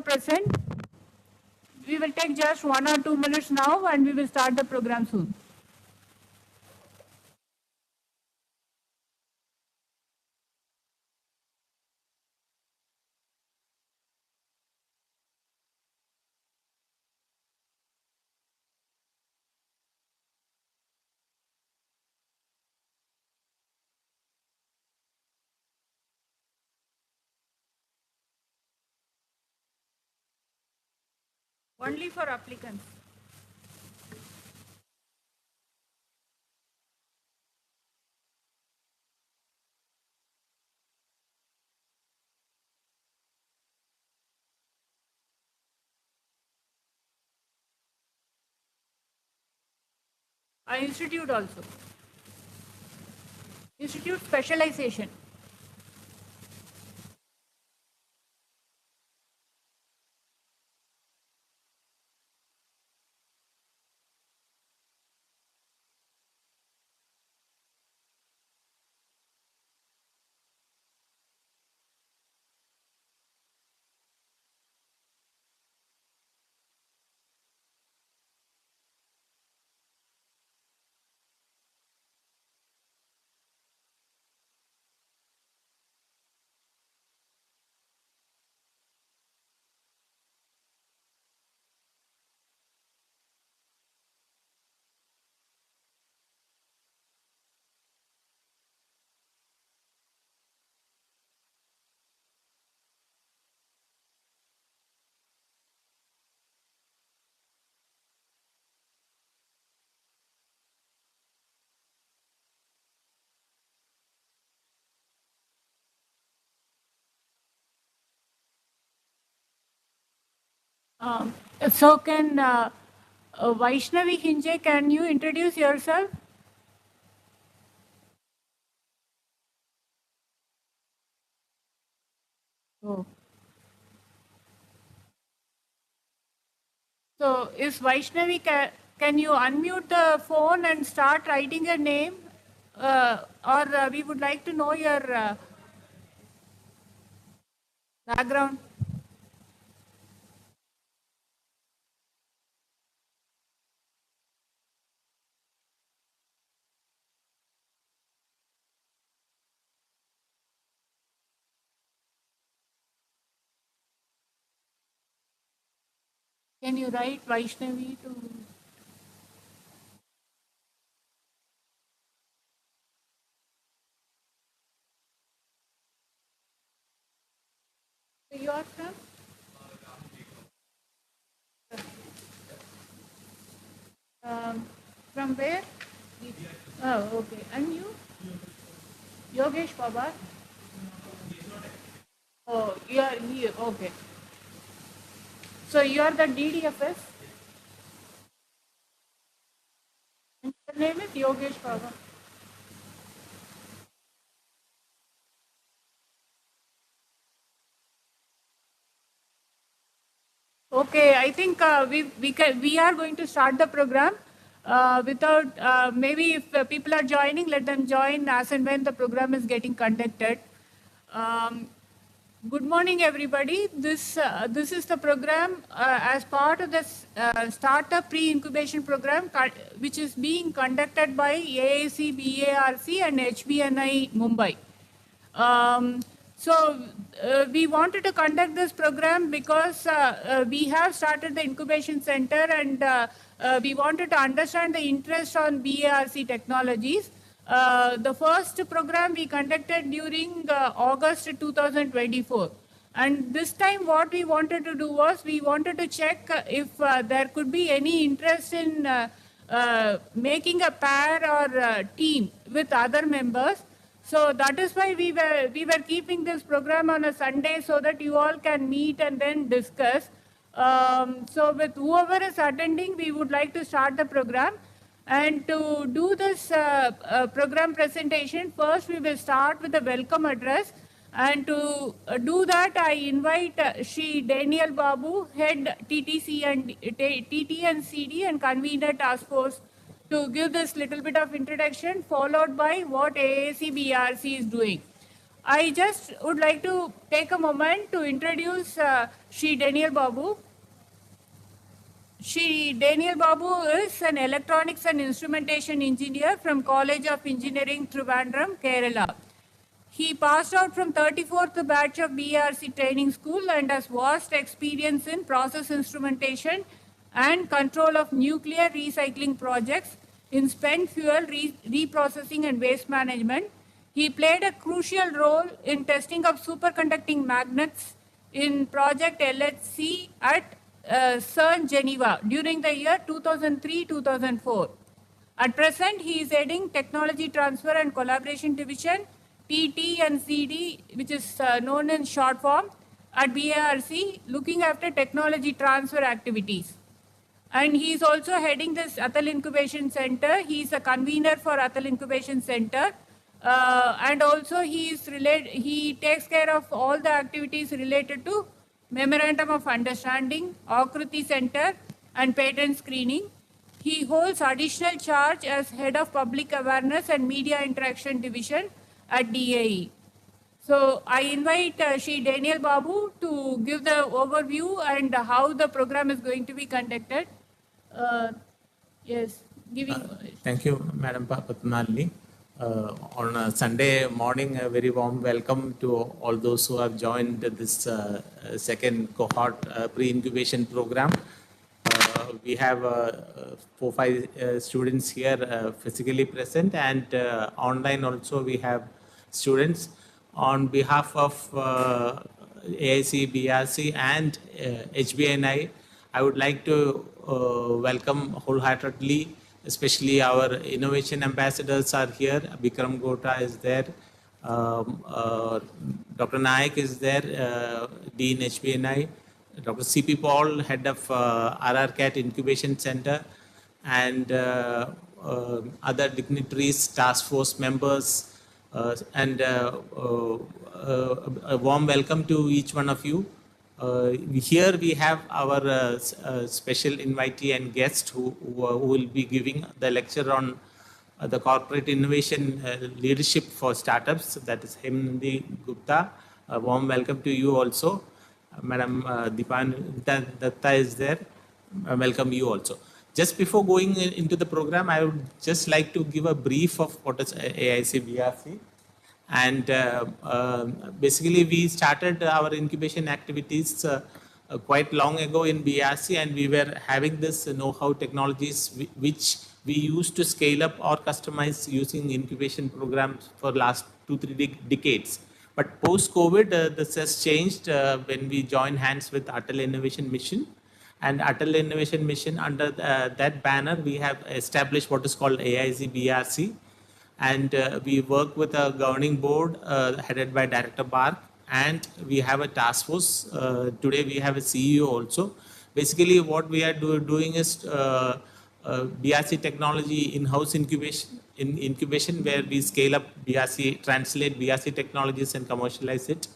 present. We will take just 1 or 2 minutes now and we will start the program soon. Only for applicants. Institute also. Institute specialization. So can Vaishnavi Hinje, can you introduce yourself? Oh. So is Vaishnavi, can you unmute the phone and start writing your name? Or we would like to know your background. Can you write Vaishnavi to? So you are from? From where? Oh, okay. And you? Yogesh Baba? Oh, you are here. Okay. So you are the DDFS? And your name is Yogesh Baba. Okay, I think we are going to start the program. Without maybe if people are joining, let them join as and when the program is getting conducted. Good morning, everybody. This is the program as part of the startup pre-incubation program, which is being conducted by AAC, BARC, and HBNI Mumbai. So we wanted to conduct this program because we have started the incubation center and we wanted to understand the interest on BARC technologies. The first program we conducted during August 2024. And this time what we wanted to do was we wanted to check if there could be any interest in making a pair or team with other members. So that is why we were keeping this program on a Sunday so that you all can meet and then discuss. So with whoever is attending, we would like to start the program. And to do this program presentation, first we will start with a welcome address. And to do that, I invite Shri Daniel Babu, Head TTC and TT and CD and Convener Task Force, to give this little bit of introduction, followed by what AAC BRC is doing. I just would like to take a moment to introduce Shri Daniel Babu. Shri Daniel Babu is an electronics and instrumentation engineer from College of Engineering, Trivandrum, Kerala. He passed out from 34th batch of BRC training school and has vast experience in process instrumentation and control of nuclear recycling projects in spent fuel reprocessing and waste management. He played a crucial role in testing of superconducting magnets in project LHC at CERN Geneva during the year 2003-2004. At present, he is heading Technology Transfer and Collaboration Division, TT and CD, which is known in short form, at BARC, looking after technology transfer activities. And he is also heading this Atal Incubation Center. He is a convener for Atal Incubation Center. And also he takes care of all the activities related to Memorandum of Understanding, Akruti Center, and patent screening. He holds additional charge as Head of Public Awareness and Media Interaction Division at DAE. So I invite Shri Daniel Babu to give the overview and how the program is going to be conducted. Yes, giving. Thank you, Madam Patnali. On a Sunday morning, a very warm welcome to all those who have joined this second cohort pre-incubation program. We have 4-5 students here physically present, and online also we have students. On behalf of AIC, BRC and HBNI, I would like to welcome wholeheartedly, especially our innovation ambassadors are here. Bikram Gota is there. Dr. Nayak is there, Dean HBNI. Dr. C.P. Paul, head of RRCAT Incubation Center, and other dignitaries, task force members, and a warm welcome to each one of you. Here we have our special invitee and guest who will be giving the lecture on the corporate innovation leadership for startups. That is Hemnandi Gupta. A warm welcome to you also. Madam Dipan Datta is there. Welcome you also. Just before going into the program, I would just like to give a brief of what is AIC BRC. And basically, we started our incubation activities quite long ago in BRC, and we were having this know-how technologies which we used to scale up or customize using incubation programs for last 2-3 decades. But post-COVID, this has changed when we joined hands with Atal Innovation Mission. And Atal Innovation Mission, under that banner, we have established what is called AIC BRC. And we work with a governing board headed by Director Bark, and we have a task force. Today we have a CEO also. Basically, what we are doing is BRC technology in-house incubation, where we scale up BRC, translate BRC technologies and commercialize it.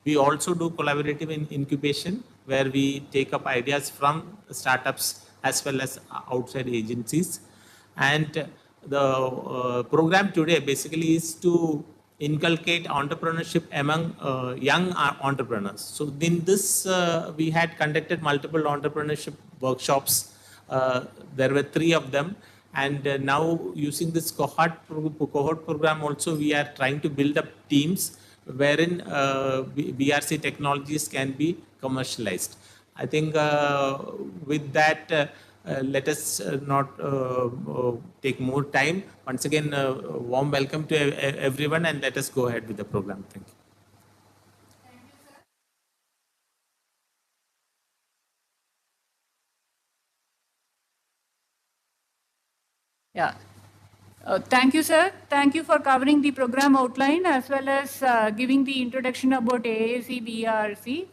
We also do collaborative incubation, where we take up ideas from startups as well as outside agencies. And the program today basically is to inculcate entrepreneurship among young entrepreneurs. So in this, we had conducted multiple entrepreneurship workshops. There were 3 of them. And now using this cohort program also, we are trying to build up teams wherein BRC technologies can be commercialized. I think with that, let us not take more time. Once again, warm welcome to everyone, and let us go ahead with the program. Thank you. Yeah. Thank you, sir. Thank you for covering the program outline as well as giving the introduction about AAC BRC.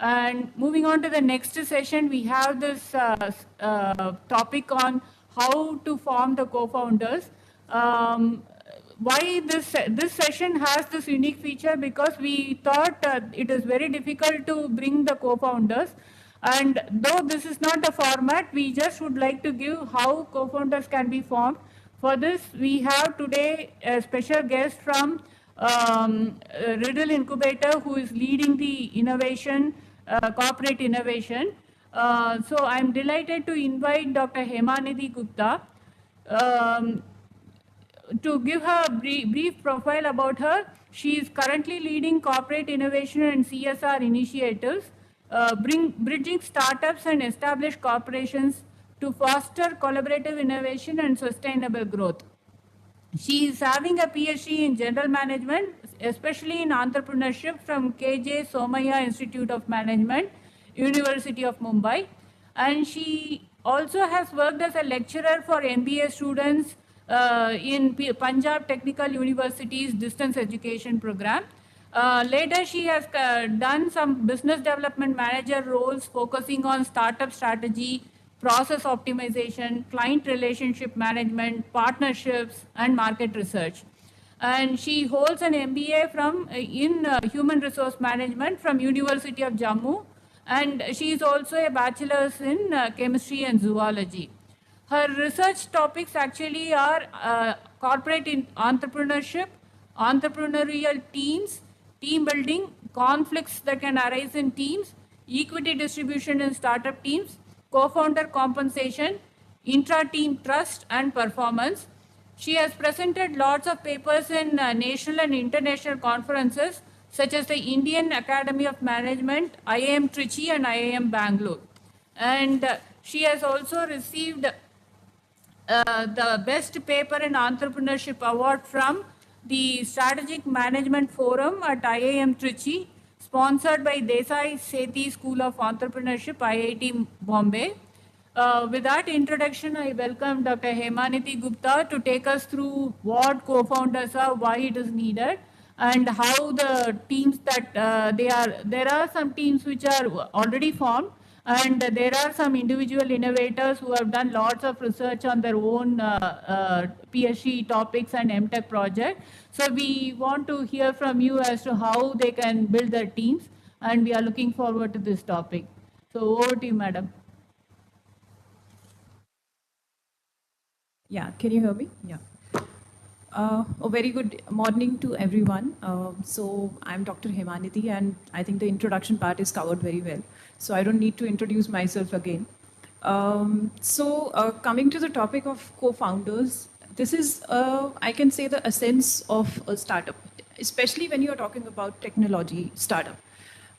And moving on to the next session, we have this topic on how to form the co-founders. Why this session has this unique feature? Because we thought it is very difficult to bring the co-founders. And though this is not a format, we just would like to give how co-founders can be formed. For this, we have today a special guest from Riddle Incubator, who is leading the innovation, corporate innovation. So I'm delighted to invite Dr. Hemanidhi Gupta to give her a brief profile about her. She is currently leading corporate innovation and CSR initiatives, bridging startups and established corporations to foster collaborative innovation and sustainable growth. She is having a PhD in general management, especially in entrepreneurship from KJ Somaya Institute of Management, University of Mumbai. And she also has worked as a lecturer for MBA students in Punjab Technical University's distance education program. Later, she has done some business development manager roles focusing on startup strategy, process optimization, client relationship management, partnerships, and market research. And she holds an MBA in human resource management from University of Jammu, and she is also a bachelor's in chemistry and zoology. Her research topics actually are corporate entrepreneurship, entrepreneurial teams, team building, conflicts that can arise in teams, equity distribution in startup teams, co-founder compensation, intra-team trust and performance. She has presented lots of papers in national and international conferences such as the Indian Academy of Management, IIM Trichy and IIM Bangalore. And she has also received the Best Paper in Entrepreneurship Award from the Strategic Management Forum at IIM Trichy, sponsored by Desai Sethi School of Entrepreneurship, IIT Bombay. With that introduction, I welcome Dr. Hemanidhi Gupta to take us through what co-founders are, why it is needed, and how the teams that there are some teams which are already formed, and there are some individual innovators who have done lots of research on their own PhD topics and MTech project. So we want to hear from you as to how they can build their teams, and we are looking forward to this topic. So over to you, madam. Yeah, can you hear me? Yeah. A very good morning to everyone. So I'm Dr. Hemanidhi, and I think the introduction part is covered very well. So I don't need to introduce myself again. Coming to the topic of co-founders, this is, I can say, the essence of a startup, especially when you're talking about technology startup.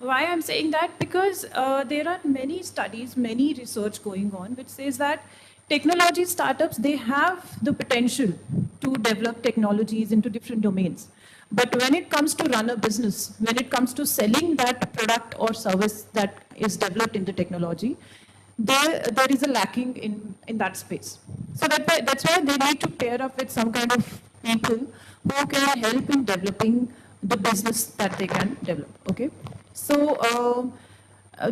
Why I'm saying that? Because there are many studies, many research going on, which says that technology startups, they have the potential to develop technologies into different domains. But when it comes to run a business, when it comes to selling that product or service that is developed in the technology, there is a lacking in that space. So that's why they need to pair up with some kind of people who can help in developing the business that they can develop. Okay. So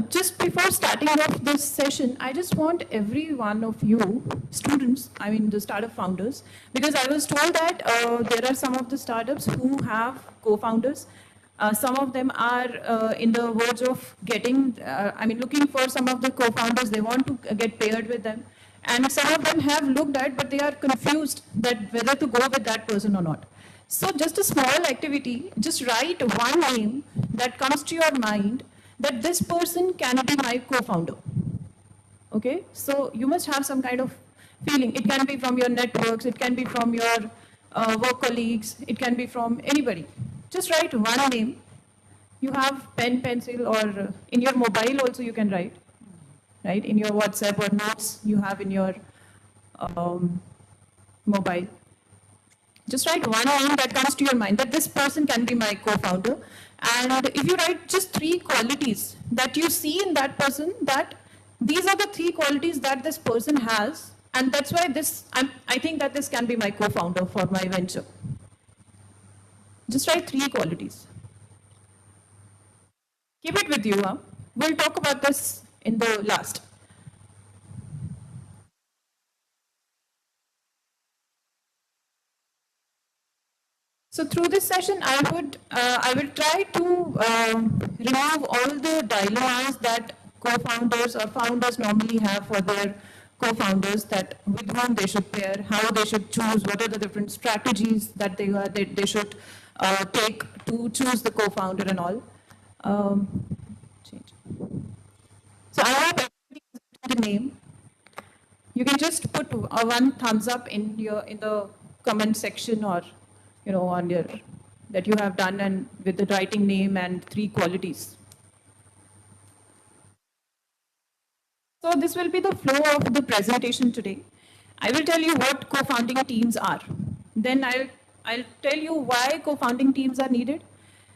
just before starting off this session, I just want every one of you students, I mean the startup founders, because I was told that there are some of the startups who have co-founders. Some of them are in the verge of getting, looking for some of the co-founders. They want to get paired with them. And some of them have looked at, but they are confused that whether to go with that person or not. So just a small activity, just write one name that comes to your mind that this person can be my co-founder. Okay, so you must have some kind of feeling. It can be from your networks, it can be from your work colleagues, it can be from anybody. Just write one name. You have pen, pencil, or in your mobile also you can write, right? In your WhatsApp or notes you have in your mobile. Just write one name that comes to your mind, that this person can be my co-founder. And if you write just 3 qualities that you see in that person, that these are the 3 qualities that this person has, and that's why I think that this can be my co-founder for my venture. Just write 3 qualities. Keep it with you. We'll talk about this in the last. So through this session, I will try to remove all the dilemmas that co-founders or founders normally have for their co-founders, that with whom they should pair, how they should choose, what are the different strategies that they should take to choose the co-founder and all. Change. So I have the name. You can just put one thumbs up in the comment section, or on your that you have done, and with the writing name and 3 qualities. So this will be the flow of the presentation today. I will tell you what co-founding teams are. Then I'll tell you why co-founding teams are needed.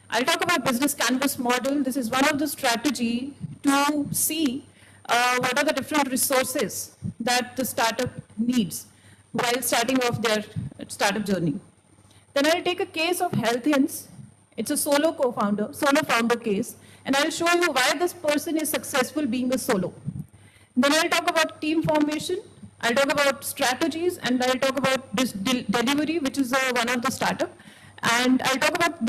I'll talk about business canvas model. This is one of the strategy to see what are the different resources that the startup needs while starting off their startup journey. Then I'll take a case of Healthians. It's a solo founder case, and I'll show you why this person is successful being a solo. Then I'll talk about team formation. I'll talk about strategies, and I'll talk about this delivery, which is one of the startup. And I'll talk about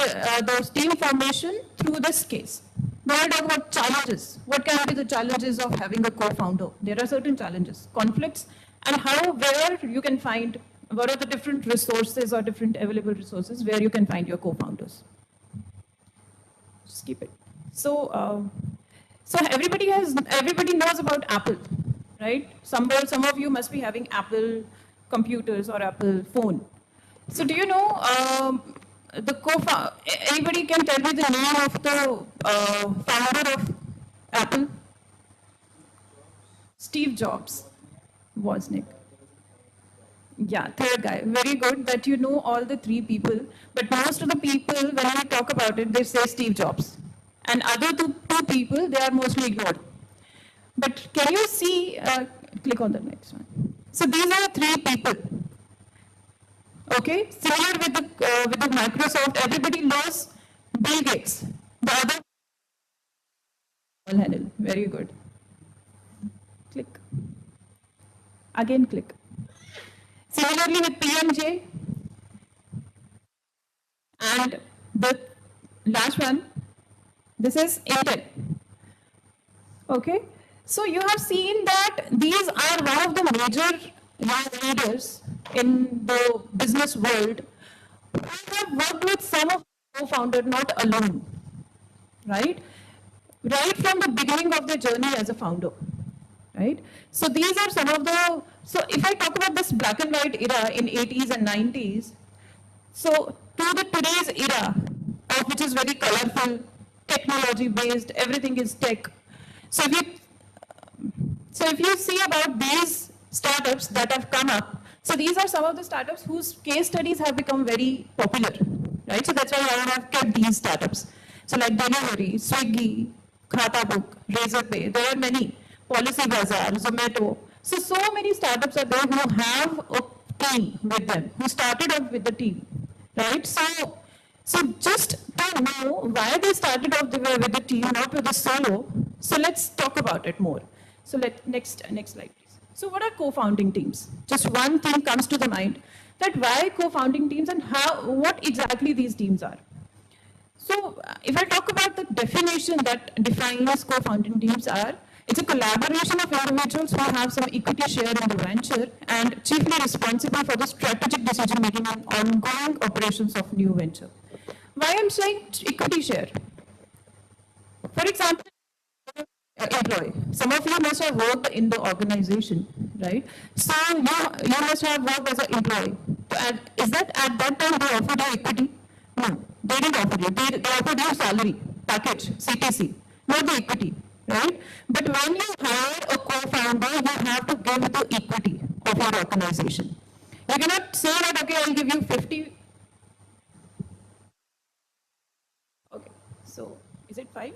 those team formation through this case. Now I'll talk about challenges. What can be the challenges of having a co-founder? There are certain challenges, conflicts, and where you can find, what are the different resources or different available resources where you can find your co-founders. Just keep it. So everybody knows about Apple, right? Some of you must be having Apple computers or Apple phone. So do you know anybody can tell me the name of the founder of Apple? Steve Jobs. Wozniak. Yeah, third guy. Very good that you know all the 3 people. But most of the people, when we talk about it, they say Steve Jobs. And other two people, they are mostly ignored. But can you see, click on the next one. So these are 3 people. Okay, similar with the Microsoft, everybody knows Bill Gates. The other handle, very good. Click. Again click. Similarly with PMJ. And the last one, this is Intel. Okay, so you have seen that these are one of the major leaders in the business world who have worked with some of the co-founders, not alone, right? Right from the beginning of their journey as a founder, right? So these are some of the, so if I talk about this black and white era in 80s and 90s, so to the today's era, which is very colorful, technology based, everything is tech. So if you see about these startups that have come up, so these are some of the startups whose case studies have become very popular, right? So that's why I have kept these startups. So like Delivery, Swiggy, Khatabook, Razorpay, there are many, Policy Bazaar, Zomato. So many startups are there who have a team with them, who started off with the team, right? So just to know why they started off with the team, not with the solo, so let's talk about it more. So next slide, please. So what are co-founding teams? Just one thing comes to the mind, that why co-founding teams and what exactly these teams are. So if I talk about the definition that defines co-founding teams are, it's a collaboration of individuals who have some equity share in the venture and chiefly responsible for the strategic decision making and ongoing operations of new venture. Why I'm saying equity share? For example, employee. Some of you must have worked in the organization, right? So you must have worked as an employee. And is that at that time they offered you equity? No, they didn't offer you. They offered you salary, package, CTC, not the equity, right? But when you hire a co-founder, you have to give the equity of your organization. You cannot say that, okay, I'll give you 50. Okay, so is it fine?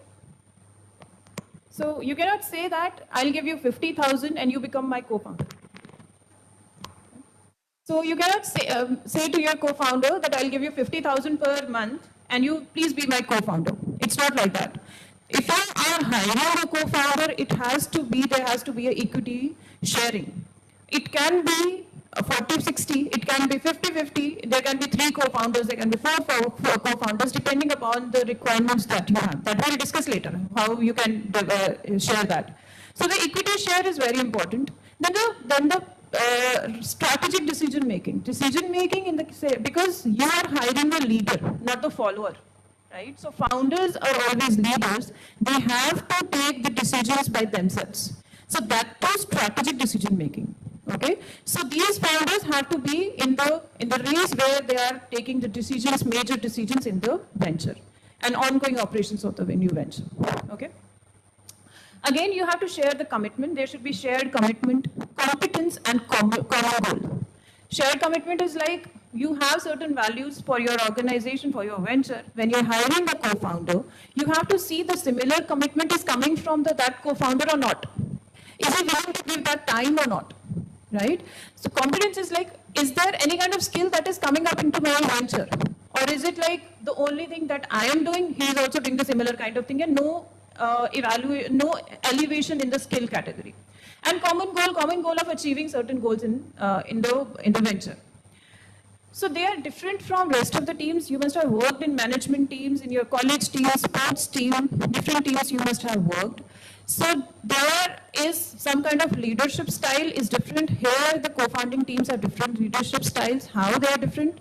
So you cannot say that I'll give you 50,000 and you become my co-founder. So you cannot say to your co-founder that I'll give you 50,000 per month and you please be my co-founder. It's not like that. If you are hiring a co-founder, there has to be an equity sharing. It can be 40-60, it can be 50-50, there can be 3 co-founders, there can be 4 co-founders, depending upon the requirements that you have. That we'll discuss later, how you can share that. So the equity share is very important. Then the strategic decision making. Decision making in the because you are hiring a leader, not the follower, right? So founders are always leaders. They have to take the decisions by themselves. So that was strategic decision making. Okay, so these founders have to be in the race where they are taking the decisions, major decisions in the venture and ongoing operations of the new venture. Okay. Again, you have to share the commitment. There should be shared commitment, competence, and common goal. Shared commitment is like you have certain values for your organization, for your venture. When you're hiring a co-founder, you have to see the similar commitment is coming from that co-founder or not. Is he willing to give that time or not? Right? So competence is like, is there any kind of skill that is coming up into my venture? Or is it like the only thing that I am doing, he is also doing the similar kind of thing and no elevation in the skill category. And common goal of achieving certain goals in the venture. So they are different from rest of the teams. You must have worked in management teams, in your college team, sports team, different teams you must have worked. So there is some kind of leadership style is different. Here the co-founding teams are different leadership styles. How they are different?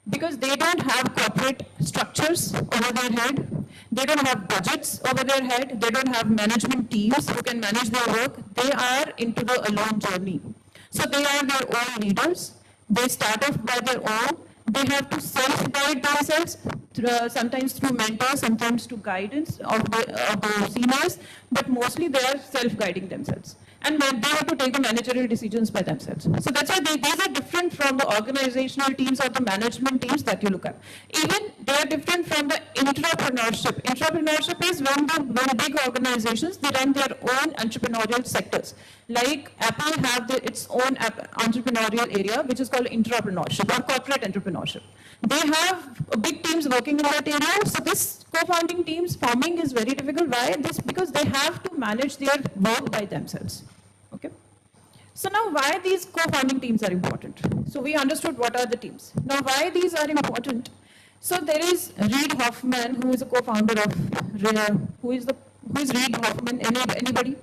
Because they don't have corporate structures over their head. They don't have budgets over their head. They don't have management teams who can manage their work. They are into the alone journey. So they are their own leaders. They start off by their own. They have to self-guide themselves, sometimes through mentors, sometimes through guidance of the seniors, but mostly they are self-guiding themselves. And they have to take the managerial decisions by themselves. So that's why these are different from the organizational teams or the management teams that you look at. Even they are different from the entrepreneurship. Entrepreneurship is when big organizations, they run their own entrepreneurial sectors. Like Apple have its own entrepreneurial area, which is called entrepreneurship or corporate entrepreneurship. They have big teams working in that area. So this co-founding teams forming is very difficult. Why? Because they have to manage their work by themselves. Okay. So now why these co-founding teams are important? So we understood what are the teams. Now why these are important? So there is Reid Hoffman, who is a co-founder of who is Reid Hoffman? Anybody?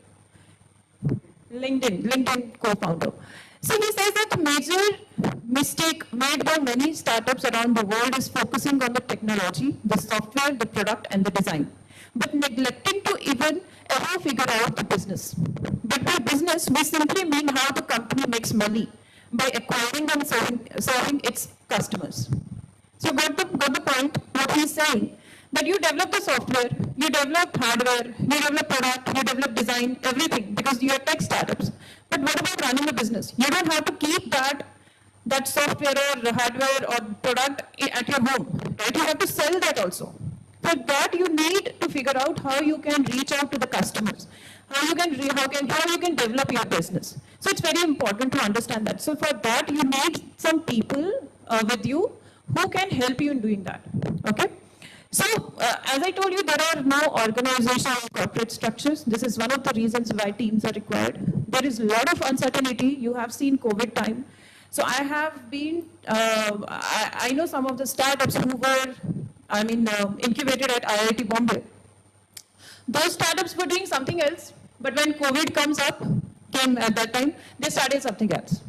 LinkedIn co-founder. So he says that the major mistake made by many startups around the world is focusing on the technology, the software, the product, and the design, but neglecting to even ever figure out the business. But by business, we simply mean how the company makes money by acquiring and serving its customers. So got the point, what he's saying, that you develop the software, you develop hardware, you develop product, you develop design, everything, because you are tech startups. But what about running a business? You don't have to keep that software or hardware or product at your home, right? You have to sell that also. For that, you need to figure out how you can reach out to the customers, how you can develop your business. So it's very important to understand that. So for that, you need some people with you who can help you in doing that. Okay. So, as I told you, there are now organizational and corporate structures. This is one of the reasons why teams are required. There is a lot of uncertainty. You have seen COVID time. So, I have been, I know some of the startups who were, incubated at IIT Bombay. Those startups were doing something else, but when COVID came at that time, they started something else.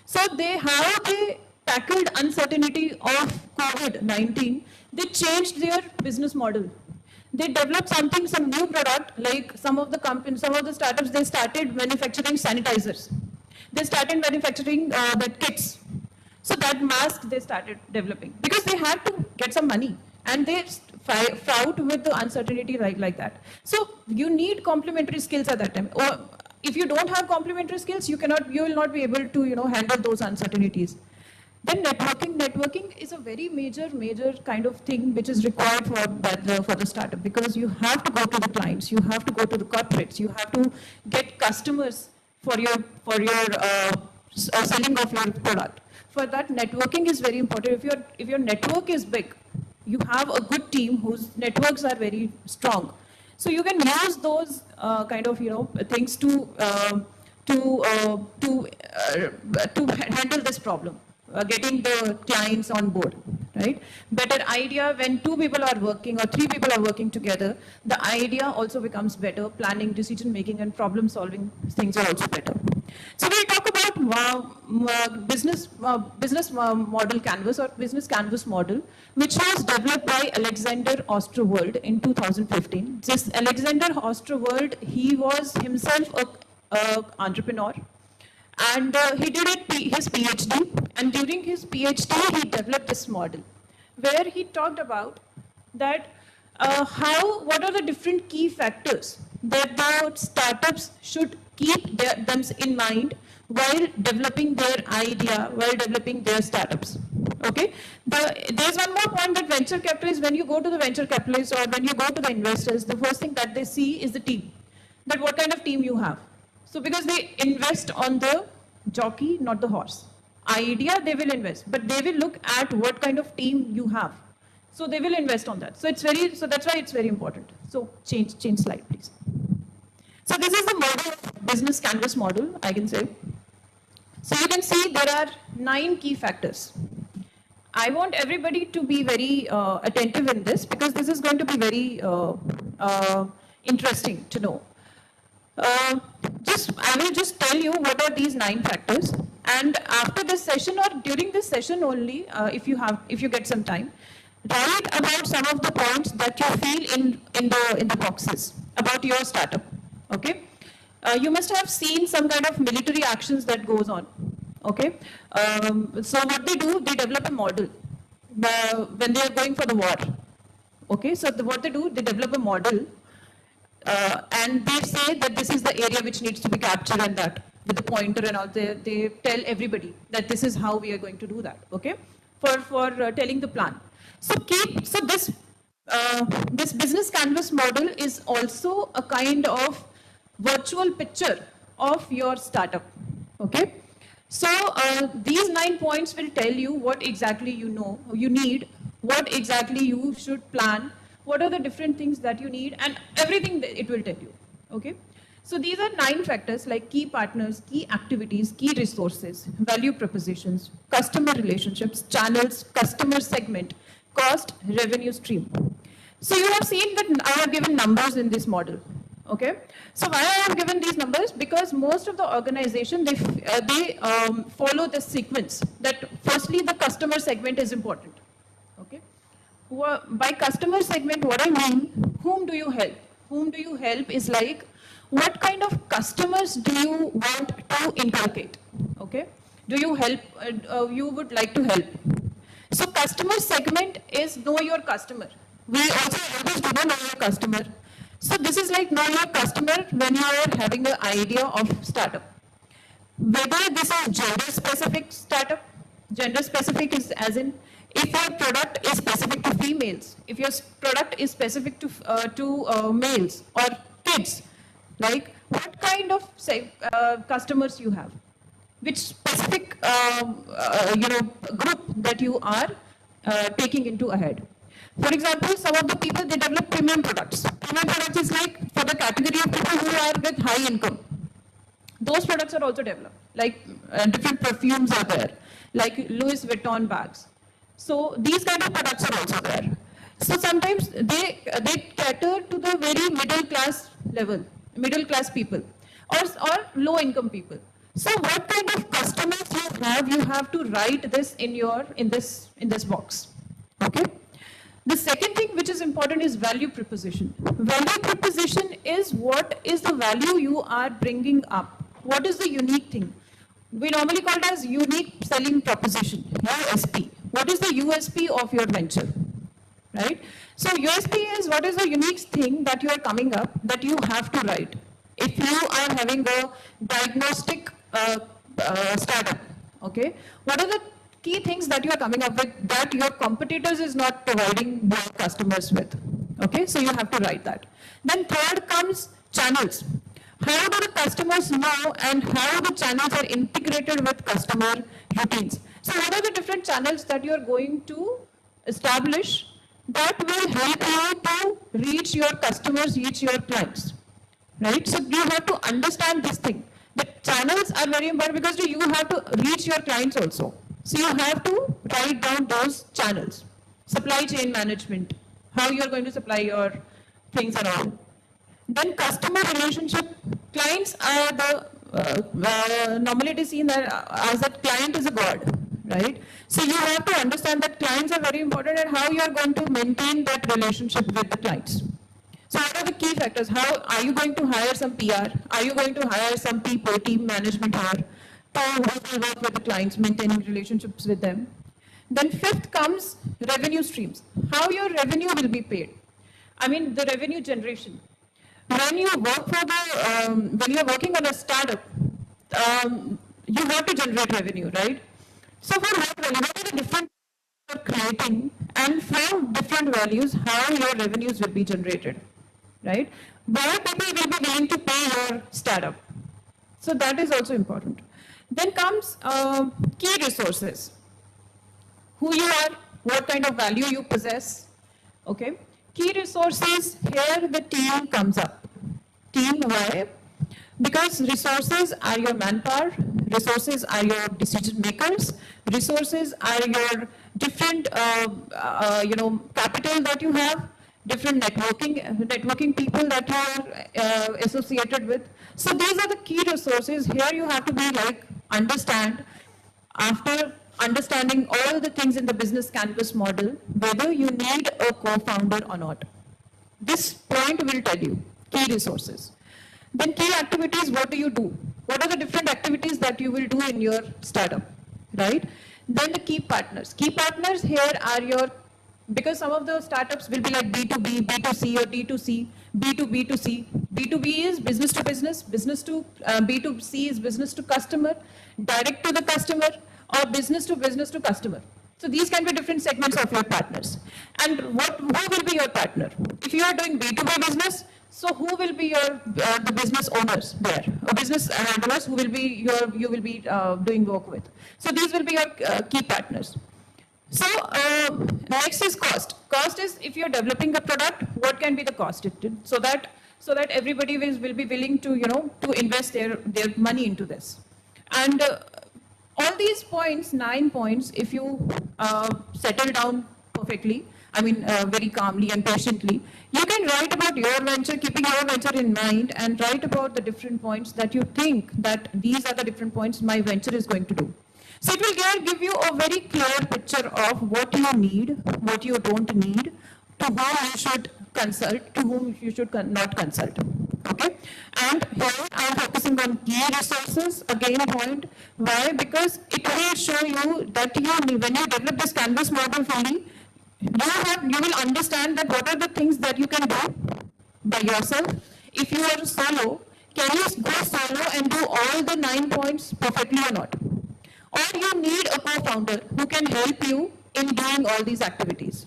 So, how they tackled uncertainty of COVID-19, they changed their business model. They developed some new product, like some of the startups, they started manufacturing sanitizers. They started manufacturing the kits. So that mask they started developing because they had to get some money and they fought with the uncertainty like that. So you need complementary skills at that time. Or if you don't have complementary skills, you will not be able to handle those uncertainties. Then networking is a very major kind of thing which is required for the startup, because you have to go to the clients, you have to go to the corporates, you have to get customers for your selling of your product. For that, networking is very important. If your network is big, you have a good team whose networks are very strong. So you can use those things to handle this problem. getting the clients on board, right? Better idea when 2 people are working or 3 people are working together, the idea also becomes better. Planning, decision making, and problem solving things are also better. So we talk about business model canvas or business canvas model, which was developed by Alexander Osterwald in 2015. This Alexander Osterwald, he was himself a entrepreneur, and he did his PhD, and during his PhD, he developed this model where he talked about that what are the different key factors that the startups should keep them in mind while developing their idea, while developing their startups. Okay? There's one more point that venture capitalists, when you go to the venture capitalists or when you go to the investors, the first thing that they see is the team. That what kind of team you have. So because they invest on the jockey, not the horse. Idea, they will invest, but they will look at what kind of team you have. So they will invest on that. So that's why it's very important. So change slide, please. So this is the model, business canvas model, I can say. So you can see there are 9 key factors. I want everybody to be very attentive in this because this is going to be very interesting to know. I will just tell you what are these 9 factors, and after this session or during this session only, if you get some time, write about some of the points that you feel in the boxes about your startup. Okay, you must have seen some kind of military actions that goes on. Okay, so what they do, they develop a model when they are going for the war. Okay, so what they do, they develop a model. And they say that this is the area which needs to be captured, and that with the pointer and all, they tell everybody that this is how we are going to do that, okay, for telling the plan. So this business canvas model is also a kind of virtual picture of your startup, okay. So these 9 points will tell you what exactly you need, what exactly you should plan, what are the different things that you need, and everything it will tell you, okay? So these are 9 factors like key partners, key activities, key resources, value propositions, customer relationships, channels, customer segment, cost, revenue stream. So you have seen that I have given numbers in this model, okay? So why I have given these numbers? Because most of the organization, they follow this sequence that firstly the customer segment is important, okay? By customer segment, what I mean, whom do you help? Whom do you help is like, what kind of customers do you want to inculcate? Okay? Do you help, you would like to help? So customer segment is know your customer. We also always do know your customer. So this is like know your customer when you are having an idea of startup. Whether this is gender specific startup, gender specific is as in, if your product is specific to females, if your product is specific to males or kids, like what kind of customers you have, which specific group that you are taking into ahead. For example, some of the people, they develop premium products. Premium products is like for the category of people who are with high income. Those products are also developed, like different perfumes are there, like Louis Vuitton bags. So these kind of products are also there. So sometimes they cater to the very middle class level, middle class people, or low income people. So what kind of customers you have to write this in this box. Okay. The second thing which is important is value proposition. Value proposition is what is the value you are bringing up. What is the unique thing? We normally call it as unique selling proposition, USP. What is the USP of your venture, right? So USP is what is the unique thing that you are coming up that you have to write. If you are having a diagnostic startup, okay, what are the key things that you are coming up with that your competitors is not providing their customers with, okay? So you have to write that. Then third comes channels. How do the customers know and how the channels are integrated with customer routines? So what are the different channels that you are going to establish that will help you to reach your customers, reach your clients, right? So you have to understand this thing. The channels are very important because you have to reach your clients also. So you have to write down those channels. Supply chain management, how you are going to supply your things and all. Then customer relationship, clients are the, normally it is seen that as that client is a god, right? So you have to understand that clients are very important and how you are going to maintain that relationship with the clients. So what are the key factors? How are you going to hire some PR? Are you going to hire some people, team management here, to work with the clients, maintaining relationships with them? Then fifth comes revenue streams. How your revenue will be paid. I mean the revenue generation. When you work for when you are working on a startup, you have to generate revenue, right? So for what value, what are the different you're creating, and from different values, how your revenues will be generated, right? Where people will be willing to pay your startup. So that is also important. Then comes key resources. Who you are, what kind of value you possess, okay? Key resources, here the team comes up. Team, why? Because resources are your manpower, resources are your decision makers, resources are your different, capital that you have, different networking people that you are associated with. So these are the key resources. Here you have to be like, understand, after understanding all the things in the business canvas model, whether you need a co-founder or not. This point will tell you key resources. Then key activities, what do you do? What are the different activities that you will do in your startup, right? Then the key partners. Key partners here are your, because some of the startups will be like B2B, B2C or D2C, B2B2C. B2B is business to business, business to B2C is business to customer, direct to the customer, or business to customer. So these can be different segments of your partners. And who will be your partner? If you are doing B2B business, so who will be your the business owners there, or business handlers who will be you will be doing work with. So these will be your key partners. So next is cost. Cost is if you're developing a product, what can be the cost? So that everybody will be willing to to invest their money into this. And all these points, 9 points, if you settle down perfectly, I mean very calmly and patiently, you can write about your venture, keeping your venture in mind, and write about the different points that you think that these are the different points my venture is going to do. So it will give you a very clear picture of what you need, what you don't need, to whom you should consult, to whom you should not consult. Okay? And here I am focusing on key resources, again point. Why? Because it will show you that when you develop this canvas model fully, you will understand that what are the things that you can do by yourself. If you are solo, can you go solo and do all the 9 points perfectly or not? Or you need a co-founder who can help you in doing all these activities,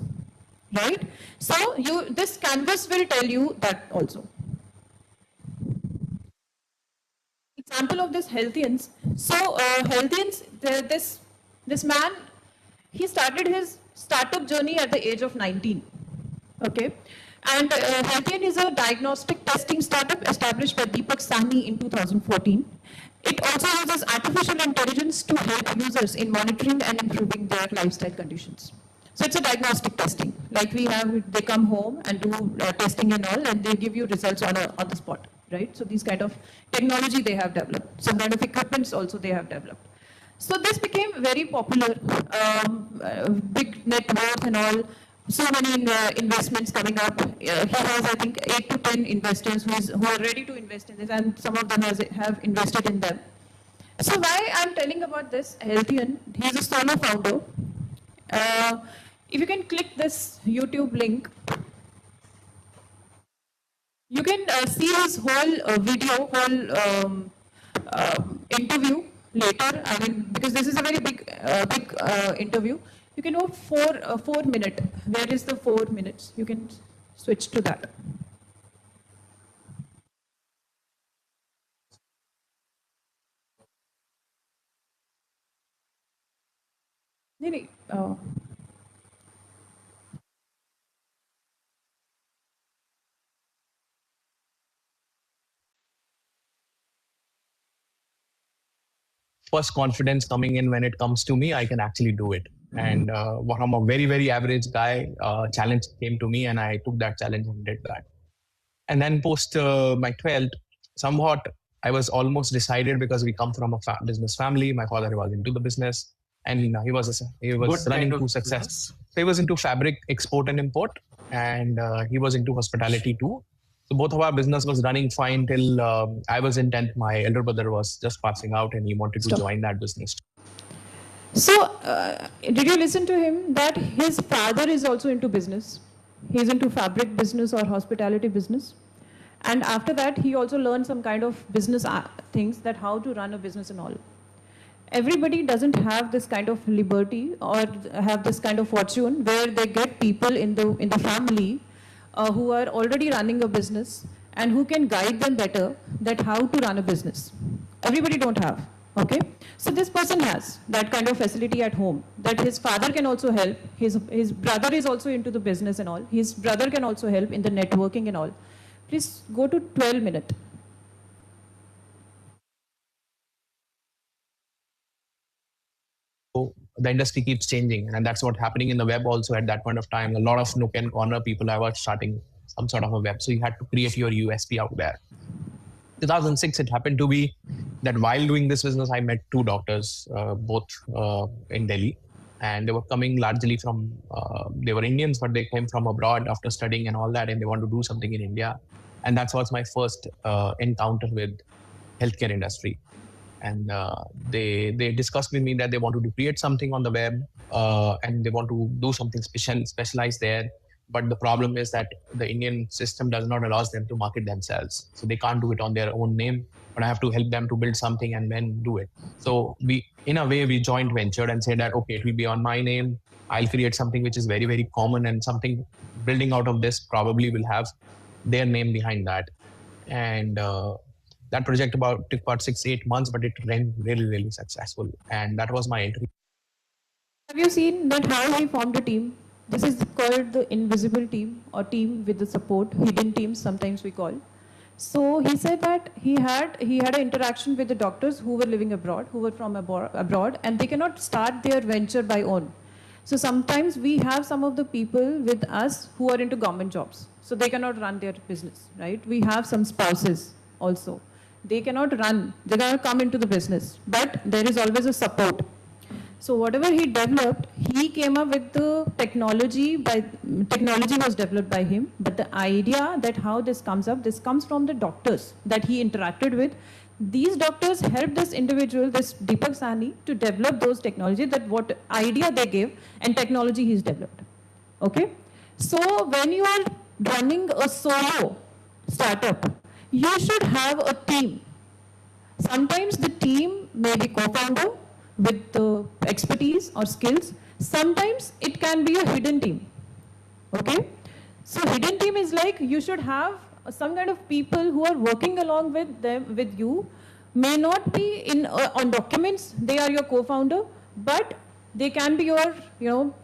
right? So this canvas will tell you that also. Example of this Healthians. So Healthians, this man, he started his startup journey at the age of 19. Okay, and Healthian is a diagnostic testing startup established by Deepak Sahni in 2014. It also uses artificial intelligence to help users in monitoring and improving their lifestyle conditions. So it's a diagnostic testing. Like they come home and do testing and all, and they give you results on the spot, right? So these kind of technology they have developed. Some kind of equipments also they have developed. So this became very popular, big net worth and all. So many investments coming up. He has, I think, 8 to 10 investors who are ready to invest in this, and some of them have invested in them. So why I'm telling about this Healthian, he's a solo founder. If you can click this YouTube link, you can see his whole interview later. I mean, because this is a very big interview. You can go 4 minute. Where is the 4 minutes? You can switch to that. नहीं नहीं first confidence coming in when it comes to me, I can actually do it. And from a very, very average guy, challenge came to me and I took that challenge and did that. And then post my 12th, somewhat I was almost decided because we come from a business family. My father was into the business and he was running to success. Business? So he was into fabric export and import, and he was into hospitality too. So both of our business was running fine till I was in 10th. My elder brother was just passing out and he wanted to join that business. So did you listen to him that his father is also into business? He's into fabric business or hospitality business. And after that, he also learned some kind of business things, that how to run a business and all. Everybody doesn't have this kind of liberty or have this kind of fortune where they get people in the family who are already running a business and who can guide them better that how to run a business. Everybody don't have. Okay, so this person has that kind of facility at home, that his father can also help, his brother is also into the business and all, his brother can also help in the networking and all. Please go to 12 minutes. So the industry keeps changing, and that's what's happening in the web also at that point of time. A lot of nook and corner people are starting some sort of a web, so you had to create your USP out there. 2006, it happened to be that while doing this business, I met two doctors, both in Delhi, and they were coming largely from, they were Indians, but they came from abroad after studying and all that, and they want to do something in India. And that was my first encounter with healthcare industry. And they discussed with me that they wanted to create something on the web and they want to do something specialized there. But the problem is that the Indian system does not allow them to market themselves. So they can't do it on their own name, but I have to help them to build something and then do it. So in a way, we joint ventured and said that, okay, it will be on my name. I'll create something which is very, very common, and something building out of this probably will have their name behind that. And that project took about 6-8 months, but it ran really, really successful. And that was my entry. Have you seen that how he formed a team? This is called the invisible team, or team with the support, hidden teams sometimes we call. So he said that he had an interaction with the doctors who were living abroad, who were from abroad, and they cannot start their venture by own. So sometimes we have some of the people with us who are into government jobs, so they cannot run their business, right? We have some spouses also. They cannot come into the business, but there is always a support. So whatever he developed, he came up with the technology was developed by him, but the idea that how this comes from the doctors that he interacted with. These doctors helped this individual, this Deepak Sahni, to develop those technologies, that what idea they gave and technology he's developed. Okay? So when you are running a solo startup, you should have a team. Sometimes the team may be co-founder with the expertise or skills. Sometimes it can be a hidden team. Okay? So hidden team is like you should have some kind of people who are working along with you. May not be on documents, they are your co-founder, but they can be your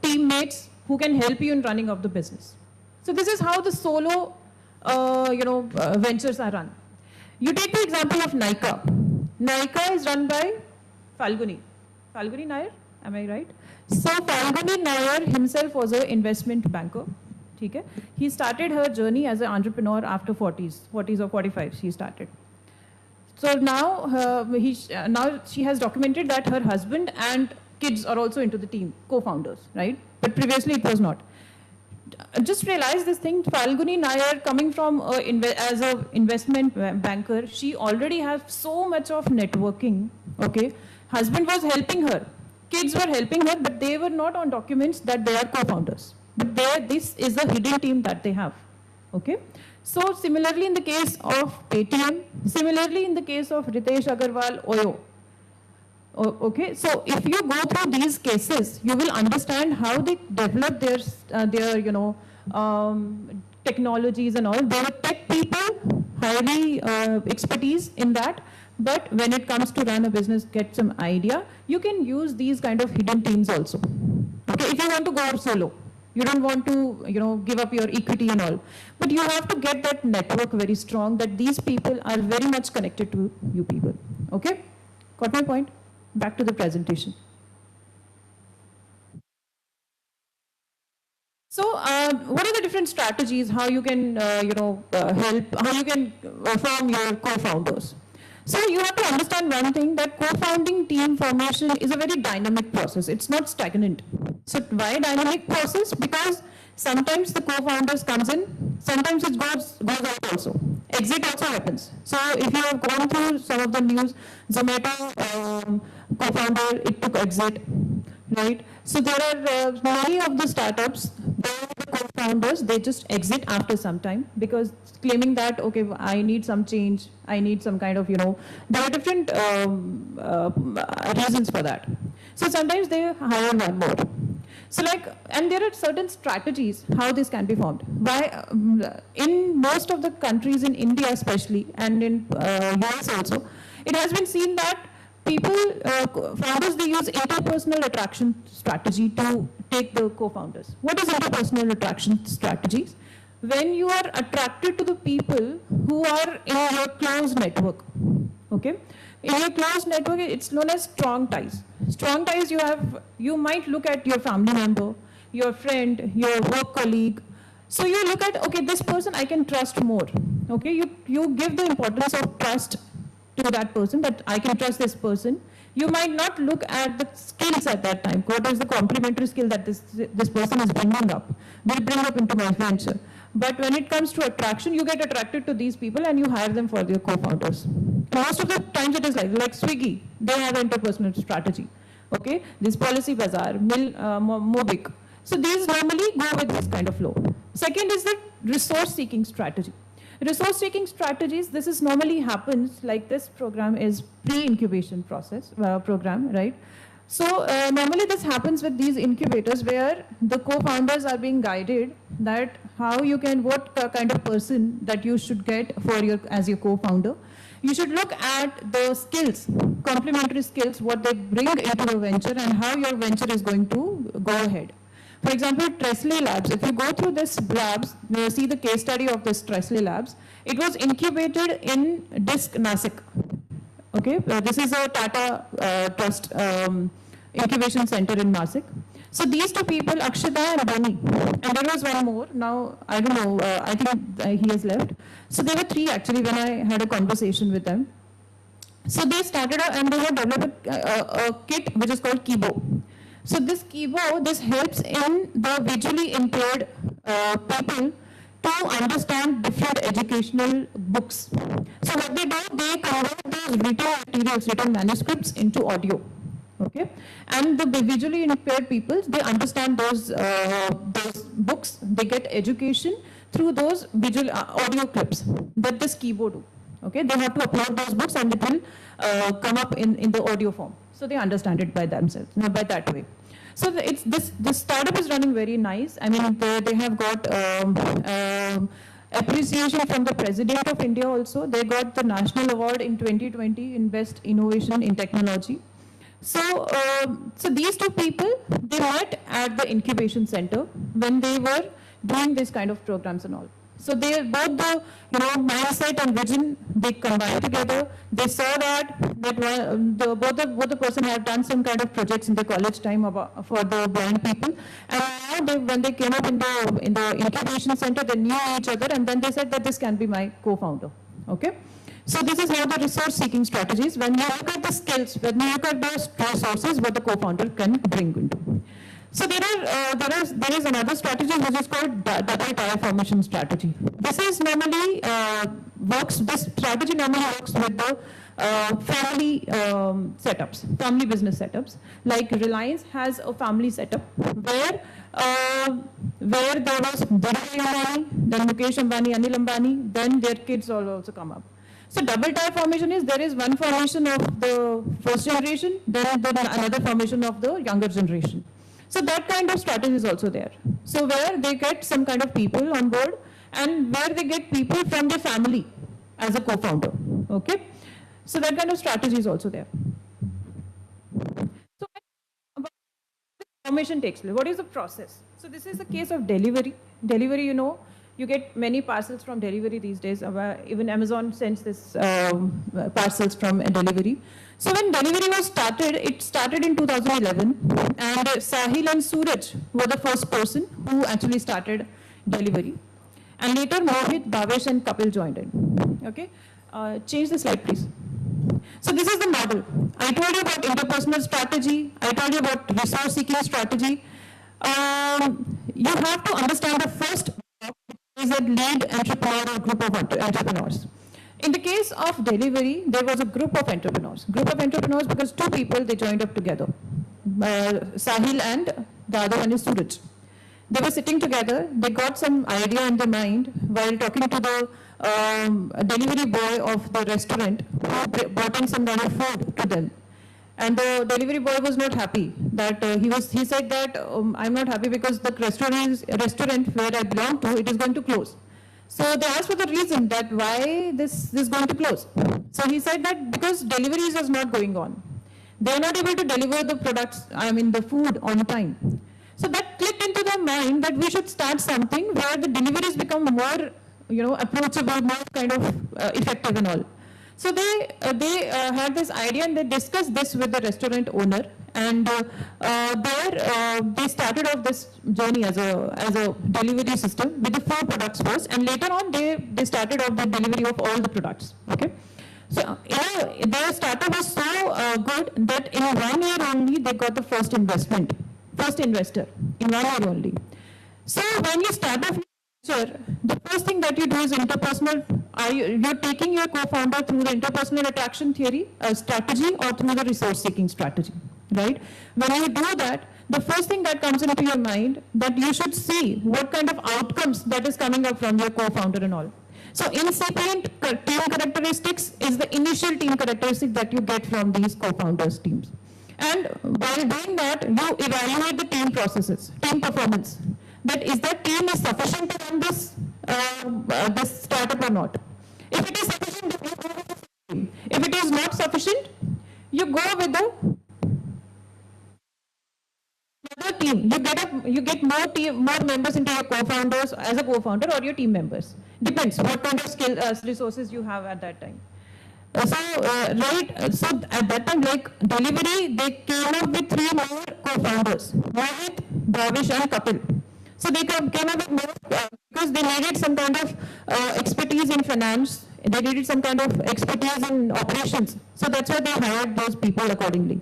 teammates who can help you in running of the business. So this is how the solo ventures are run. You take the example of Nykaa. Nykaa is run by Falguni Nair, am I right? So Falguni Nair himself was an investment banker. Okay? He started her journey as an entrepreneur after 40s or 45s she started. So now she has documented that her husband and kids are also into the team, co-founders, right? But previously it was not. Just realize this thing, Falguni Nair coming from as an investment banker, she already has so much of networking, okay? Husband was helping her, kids were helping her, but they were not on documents that they are co-founders. But this is a hidden team that they have, okay? So similarly in the case of Paytm, similarly in the case of Ritesh Agarwal, Oyo. Okay, so if you go through these cases, you will understand how they develop their technologies and all. They are tech people, highly expertise in that. But when it comes to run a business, get some idea, you can use these kind of hidden teams also. Okay, if you want to go solo, you don't want to give up your equity and all, but you have to get that network very strong, that these people are very much connected to you people. Okay, got my point? Back to the presentation. So, what are the different strategies how you can, help, how you can form your co-founders? So, you have to understand one thing, that co-founding team formation is a very dynamic process. It's not stagnant. So, why dynamic process? Because sometimes the co-founders comes in, sometimes it goes out also. Exit also happens. So, if you have gone through some of the news, Zomato co-founder, it took exit. Right. So there are many of the startups, the co-founders, they just exit after some time because claiming that, okay, I need some change, I need some kind of, there are different reasons for that. So sometimes they hire one more. So and there are certain strategies how this can be formed. In most of the countries, in India especially, and in US also, it has been seen that founders, they use interpersonal attraction strategy to take the co-founders. What is interpersonal attraction strategies? When you are attracted to the people who are in your close network, okay? In your close network, it's known as strong ties. Strong ties you might look at your family member, your friend, your work colleague. So you look at, okay, this person I can trust more, okay? You give the importance of trust to that person, that I can trust this person. You might not look at the skills at that time. What is the complementary skill that this person is bringing up? Will bring up into my venture. But when it comes to attraction, you get attracted to these people and you hire them for their co-founders. Most of the times it is like Swiggy, they have interpersonal strategy. Okay, this Policy Bazaar, Mobic. So these normally go with this kind of flow. Second is the resource seeking strategy. Resource seeking strategies, this is normally happens, like this program is pre-incubation program, right? So normally this happens with these incubators where the co-founders are being guided that what kind of person that you should get as your co-founder. You should look at the skills, complementary skills, what they bring into the venture and how your venture is going to go ahead. For example, Trestle Labs, if you go through this labs, you see the case study of this Trestle Labs. It was incubated in DISC Nasik. Okay, this is a Tata Trust incubation center in Nasik. So these two people, Akshita and Bunny, and there was one more. Now, I don't know, I think he has left. So there were three actually when I had a conversation with them. So they started and they have developed a kit which is called Kibo. So this Kibo, this helps in the visually impaired people to understand different educational books. So what they do, they convert those written materials, written manuscripts into audio. Okay, and the visually impaired people, they understand those books. They get education through those visual audio clips that this Kibo do. Okay, they have to upload those books and it will come up in the audio form. So they understand it by themselves, not by that way. So this startup is running very nice. I mean, they have got appreciation from the President of India also. They got the National Award in 2020 in Best Innovation in Technology. So, so these two people, they met at the incubation center when they were doing this kind of programs and all. So they both the mindset and vision, they combined together. They saw that both the person had done some kind of projects in the college time for the blind people, and now when they came up in the incubation center, they knew each other, and then they said that this can be my co-founder. Okay. So this is how the resource seeking strategies. When you look at the skills, when you look at those resources, what the co-founder can bring into. So there is another strategy which is called double tier formation strategy. This is normally this strategy normally works with the family setups, family business setups. Like Reliance has a family setup where there was Dhirubhai Ambani, then Mukesh Ambani, Anil Ambani, then their kids all also come up. So double tier formation is there is one formation of the first generation, then another formation of the younger generation. So that kind of strategy is also there. So where they get some kind of people on board and where they get people from their family as a co-founder. Okay. So that kind of strategy is also there. So formation takes place. What is the process? So this is the case of delivery. Delivery, You get many parcels from delivery these days. Even Amazon sends this parcels from delivery. So when delivery was started, it started in 2011, and Sahil and Suraj were the first person who actually started delivery. And later Mohit, Bhavesh and Kapil joined in. Okay, change the slide please. So this is the model. I told you about interpersonal strategy. I told you about resource seeking strategy. You have to understand the first is a lead entrepreneur or group of entrepreneurs. In the case of delivery, there was a group of entrepreneurs. Group of entrepreneurs because two people, they joined up together. Sahil and the other one is Suraj. They were sitting together. They got some idea in their mind while talking to the delivery boy of the restaurant who brought in some kind of food to them. And the delivery boy was not happy. That he said that I'm not happy because the restaurant where I belong to, it is going to close. So they asked for the reason that why this is going to close. So he said that because deliveries is not going on. They are not able to deliver the products, the food on time. So that clicked into their mind that we should start something where the deliveries become more, approachable, more kind of effective and all. So they had this idea and they discussed this with the restaurant owner, and they started off this journey as a delivery system with the 4 products first, and later on they started off the delivery of all the products. Okay. So their startup was so good that in 1 year only they got the first investor in 1 year only. So when you start off, the first thing that you do is interpersonal. You're taking your co-founder through the interpersonal attraction theory strategy or through the resource seeking strategy, right? When you do that, the first thing that comes into your mind that you should see what kind of outcomes that is coming up from your co-founder and all. So incipient team characteristics is the initial team characteristic that you get from these co-founders teams. And while doing that, you evaluate the team processes, team performance. That is that team is sufficient to run this startup or not. If it is sufficient, you go with the team. If it is not sufficient, you go with the other team. You get more members into your co-founders as a co-founder or your team members. Depends what kind of resources you have at that time. So at that time, like delivery, they came up with 3 more co-founders, Mohit, Bhavesh and Kapil. So they came up with more because they needed some kind of expertise in finance. They needed some kind of expertise in operations. So that's why they hired those people accordingly.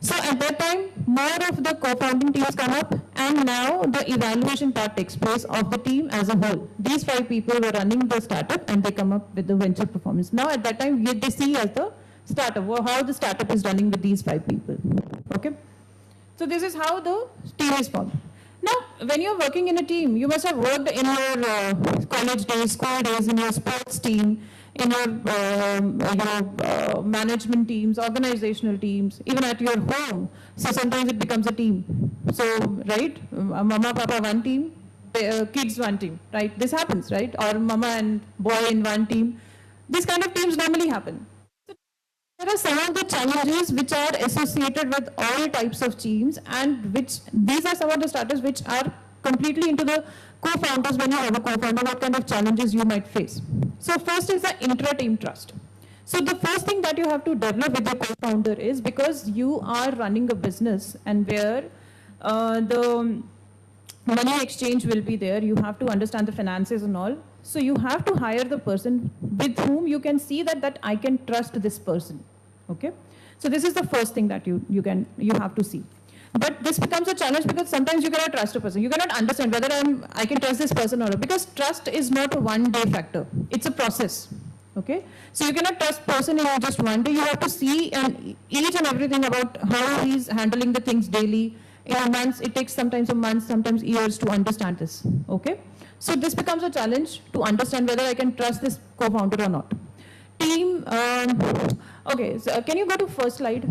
So at that time, more of the co-founding teams come up, and now the evaluation part takes place of the team as a whole. These 5 people were running the startup, and they come up with the venture performance. Now at that time, they see as the startup, how the startup is running with these 5 people. Okay. So this is how the team is formed. Now, when you're working in a team, you must have worked in your college days, school days, in your sports team, in your management teams, organizational teams, even at your home. So sometimes it becomes a team. So, right, mama, papa, one team, kids, one team, right? This happens, right? Or mama and boy in one team. These kind of teams normally happen. There are some of the challenges which are associated with all types of teams, and these are some of the startups which are completely into the co-founders. When you have a co-founder, what kind of challenges you might face. So first is the intra-team trust. So the first thing that you have to develop with the co-founder is, because you are running a business and where the money exchange will be there, you have to understand the finances and all. So you have to hire the person with whom you can see that I can trust this person. Okay. So this is the first thing that you have to see. But this becomes a challenge because sometimes you cannot trust a person. You cannot understand whether I can trust this person or not, because trust is not a one-day factor. It's a process. Okay. So you cannot trust person in just one day. You have to see each and everything about how he's handling the things daily. In a month, it takes sometimes a month, sometimes years to understand this. Okay. So this becomes a challenge to understand whether I can trust this co-founder or not. Team, okay, so can you go to first slide?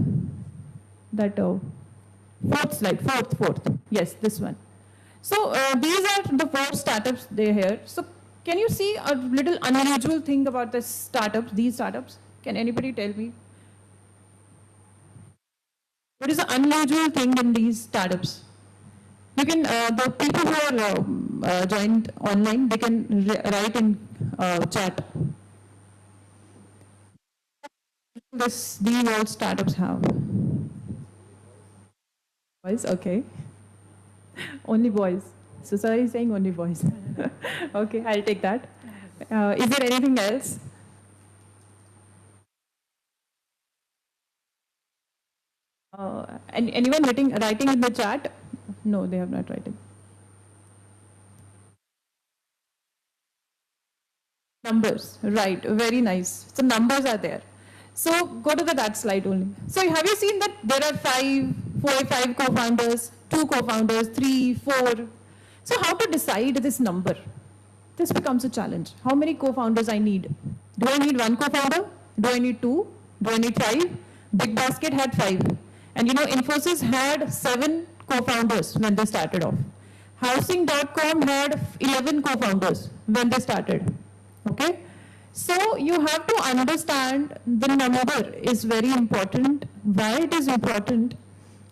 That fourth slide, fourth. Yes, this one. So these are the 4 startups they here. So can you see a little unusual thing about these startups? Can anybody tell me? What is the unusual thing in these startups? You can, the people who are joined online, they can write in chat. These all startups have. Boys, okay. Only boys. So sorry saying only boys. Okay, I'll take that. Is there anything else? And anyone writing in the chat? No, they have not written. Numbers, right, very nice. So numbers are there. So go to that slide only. So have you seen that there are five co-founders, 2 co-founders, 3, 4. So how to decide this number? This becomes a challenge. How many co-founders I need? Do I need 1 co-founder? Do I need 2? Do I need 5? Big Basket had 5. And you know, Infosys had 7 co-founders when they started off. Housing.com had 11 co-founders when they started. Okay? So you have to understand the number is very important. Why it is important?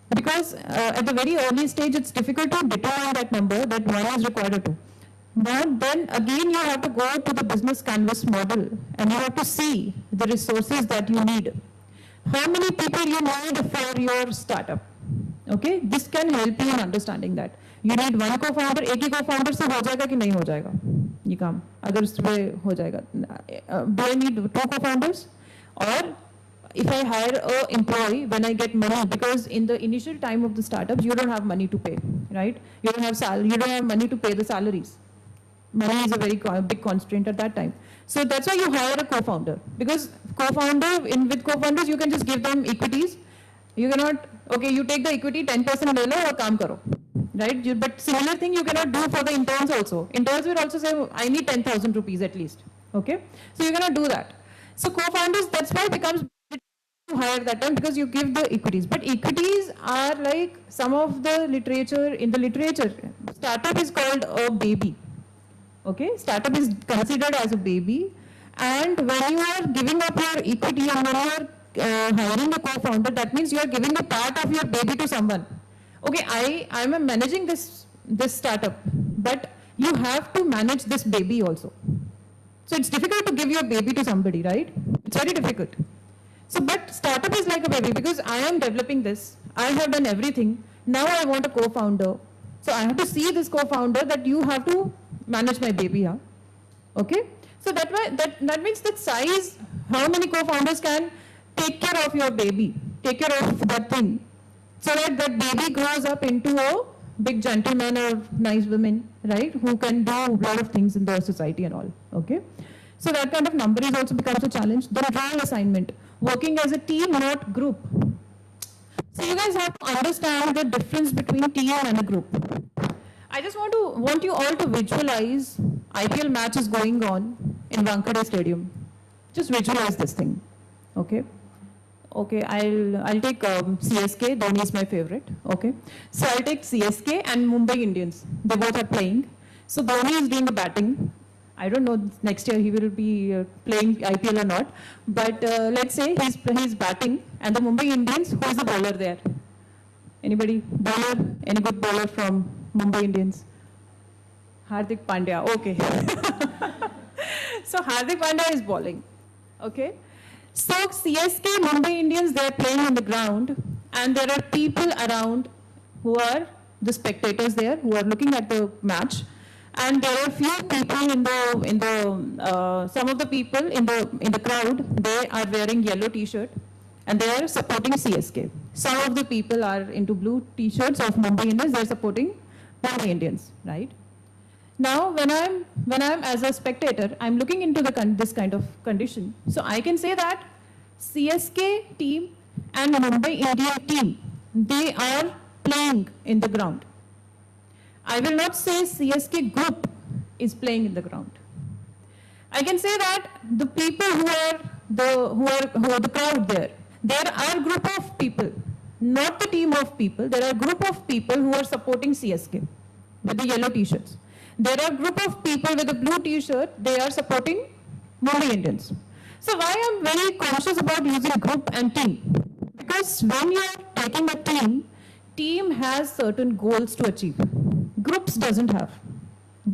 Because at the very early stage, it's difficult to determine that number that one is required to. But then again, you have to go to the business canvas model and you have to see the resources that you need. How many people you need for your startup? Okay, this can help you in understanding that. You need 1 co-founder, एक ही co-founder से हो जाएगा कि नहीं हो जाएगा ये काम अगर उसमें हो जाएगा. Do I need 2 co-founders? Or if I hire an employee when I get money, because in the initial time of the startups, you don't have money to pay, right? You don't have money to pay the salaries. Money is a very big constraint at that time. So that's why you hire a co-founder, because with co-founders, you can just give them equities. You cannot, okay, you take the equity, 10% le lo aur kaam karo, right? But similar thing you cannot do for the interns also. Interns will also say, I need 10,000 rupees at least, okay? So you cannot do that. So co-founders, that's why it becomes to hire that time, because you give the equities. But equities are like some of the literature, in the literature, startup is called a baby. Okay, startup is considered as a baby, and when you are giving up your equity and when you are hiring a co-founder, that means you are giving a part of your baby to someone. Okay, I am managing this startup, but you have to manage this baby also. So it's difficult to give your baby to somebody, right? It's very difficult. So, but startup is like a baby, because I am developing this. I have done everything. Now I want a co-founder. So I have to see this co-founder that you have to manage my baby, huh? Okay? So that means that size, how many co-founders can take care of your baby, take care of that thing, so that baby grows up into a big gentleman or nice woman, right? Who can do a lot of things in the society and all, okay? So that kind of number is also becomes a challenge. Then role assignment, working as a team, not group. So you guys have to understand the difference between team and a group. I just want you all to visualize IPL match is going on in Wankhede Stadium. Just visualize this thing, okay? Okay, I'll take CSK. Dhoni is my favorite. Okay, so I'll take CSK and Mumbai Indians. They both are playing. So Dhoni is doing the batting. I don't know next year he will be playing IPL or not. But let's say he's batting, and the Mumbai Indians. Who is the bowler there? Anybody? Bowler? Any good bowler from Mumbai Indians? Hardik Pandya. Okay. So Hardik Pandya is bowling. Okay. So CSK, Mumbai Indians, they are playing on the ground, and there are people around who are the spectators there who are looking at the match, and there are few people some of the people in the crowd, they are wearing yellow T-shirt and they are supporting CSK. Some of the people are into blue T-shirts of Mumbai Indians, they are supporting Mumbai Indians, right? Now, when I'm as a spectator, I'm looking into this kind of condition. So I can say that CSK team and Mumbai Indian team, they are playing in the ground. I will not say CSK group is playing in the ground. I can say that the people who are the crowd there are group of people, not the team of people. There are group of people who are supporting CSK with the yellow T-shirts. There are a group of people with a blue T-shirt, they are supporting Mumbai Indians. So why I'm very conscious about using group and team? Because when you are taking a team has certain goals to achieve. Groups doesn't have.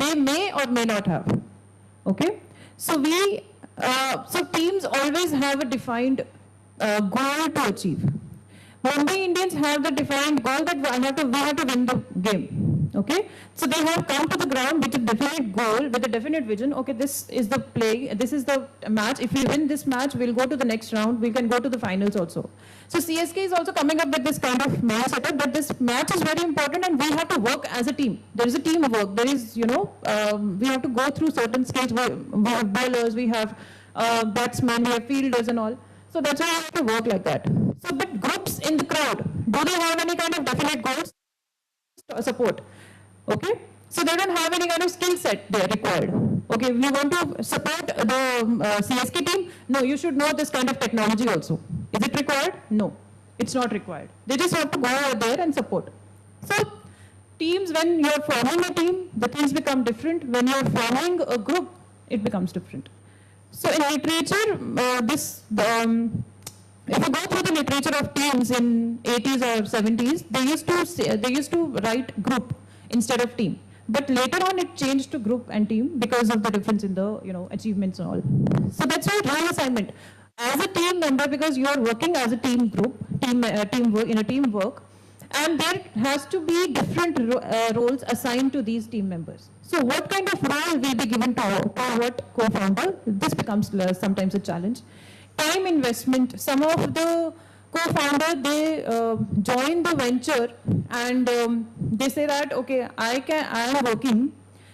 they may or may not have. Okay, so so teams always have a defined goal to achieve. Mumbai Indians have the defined goal that we have to win the game. Okay, so they have come to the ground with a definite goal, with a definite vision. Okay, this is the play, this is the match. If we win this match, we'll go to the next round. We can go to the finals also. So CSK is also coming up with this kind of match setup. But this match is very important, and we have to work as a team. There is a teamwork. There is, we have to go through certain stages. We have bowlers, we have batsmen, we have fielders, and all. So that's why you have to work like that. So, but groups in the crowd, do they have any kind of definite goals? Support. Okay, so they don't have any kind of skill set they are required. Okay, we want to support the CSK team. No, you should know this kind of technology also. Is it required? No, it's not required. They just have to go over there and support. So teams, when you are forming a team, the things become different. When you are forming a group, it becomes different. So in literature, if you go through the literature of teams in 80s or 70s, they used to write group instead of team. But later on, it changed to group and team because of the difference in the achievements and all. So that's why role assignment as a team member, because you are working as a team group, teamwork in a teamwork, and there has to be different roles assigned to these team members. So what kind of role will be given to what co-founder? This becomes sometimes a challenge. Time investment. Some of the co-founder, they join the venture and they say that, okay, I am working.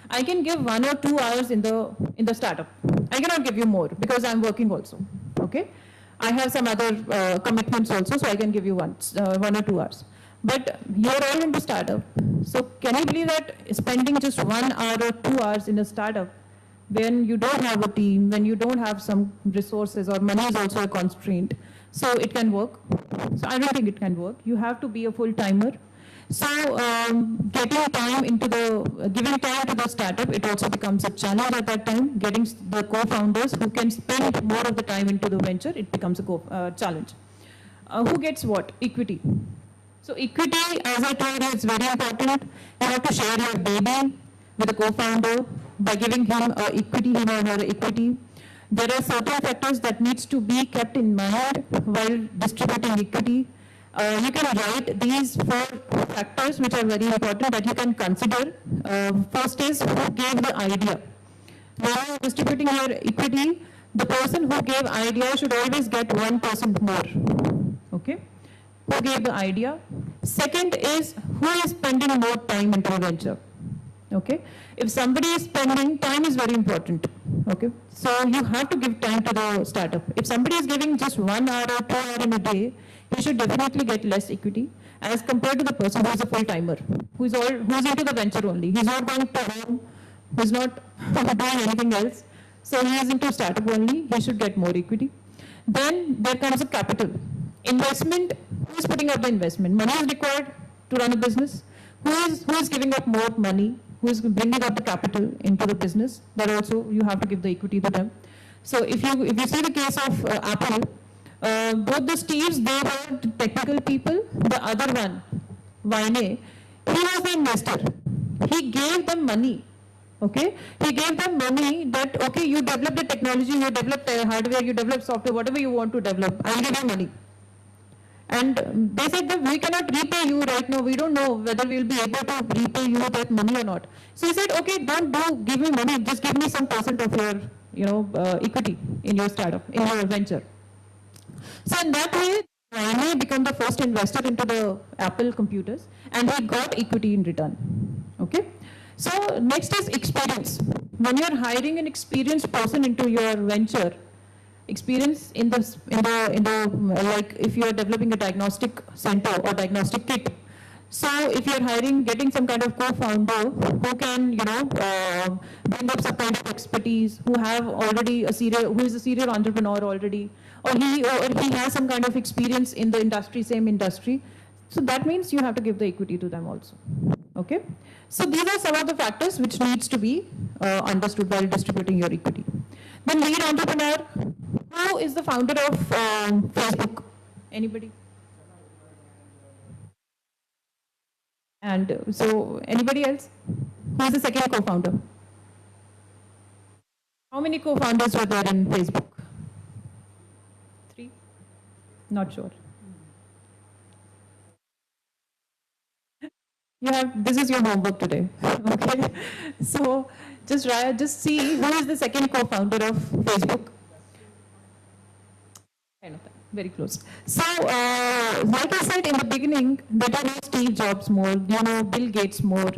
I can give 1 or 2 hours in the startup. I cannot give you more because I'm working also. Okay, I have some other commitments also, so I can give you 1 or 2 hours. But you're all into startup. So can you believe that spending just 1 hour or 2 hours in a startup, when you don't have a team, when you don't have some resources, or money is also a constraint, so it can work? So I don't think it can work. You have to be a full-timer. So giving time to the startup, it also becomes a challenge at that time. Getting the co-founders who can spend more of the time into the venture, it becomes a challenge. Who gets what? Equity. So equity, as I told you, is very important. You have to share your baby with a co-founder by giving him equity, him or her equity. There are certain factors that needs to be kept in mind while distributing equity. You can write these 4 factors which are very important that you can consider. First is who gave the idea. When you are distributing your equity, the person who gave idea should always get 1% more. Okay? Who gave the idea? Second is who is spending more time into a venture. Okay? If somebody is spending, time is very important. Okay? So you have to give time to the startup. If somebody is giving just 1 hour or 2 hours in a day, he should definitely get less equity as compared to the person who is a full-timer, who's into the venture only. He's not going to home, who's not doing anything else. So he is into startup only, he should get more equity. Then there comes a capital. Investment, who is putting up the investment? Money is required to run a business. Who is giving up more money? Who is bringing up the capital into the business? That also you have to give the equity to them. So if you see the case of Apple, both the Steves, they were the technical people. The other one, Wayne, he was the investor. He gave them money. Okay, he gave them money that, okay, you develop the technology, you develop hardware, you develop software, whatever you want to develop, I'll give you money. And they said that we cannot repay you right now. We don't know whether we will be able to repay you that money or not. So he said, okay, don't give me money. Just give me some percent of your, equity in your startup, in your venture. So in that way, Raine became the first investor into the Apple computers, and he got equity in return. Okay. So next is experience. When you're hiring an experienced person into your venture, experience in the like if you are developing a diagnostic center or diagnostic kit. So if you're getting some kind of co-founder who can, bring up some kind of expertise, who is a serial entrepreneur already, or he has some kind of experience in the industry, same industry. So that means you have to give the equity to them also. Okay. So these are some of the factors which needs to be understood while distributing your equity. Then lead entrepreneur. Who is the founder of Facebook? Anybody? And so anybody else? Who is the second co-founder? How many co-founders were there in Facebook? 3? Not sure. This is your homework today. Okay. So just see who is the second co-founder of Facebook. Kind of very close. So, like I said in the beginning, that I know Steve Jobs more, Bill Gates more,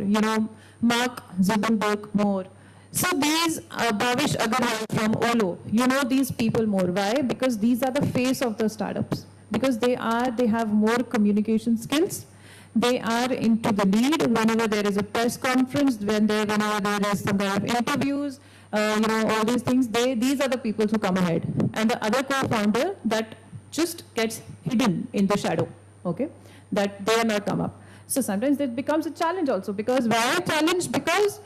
Mark Zuckerberg more. So these, Bhavish Agarwal from Olo, these people more. Why? Because these are the face of the startups. Because they have more communication skills. They are into the lead whenever there is a press conference, whenever there is some kind of interviews, all these things. These are the people who come ahead. And the other co-founder that just gets hidden in the shadow, okay? That they are not come up. So sometimes that becomes a challenge also, because why a challenge? Because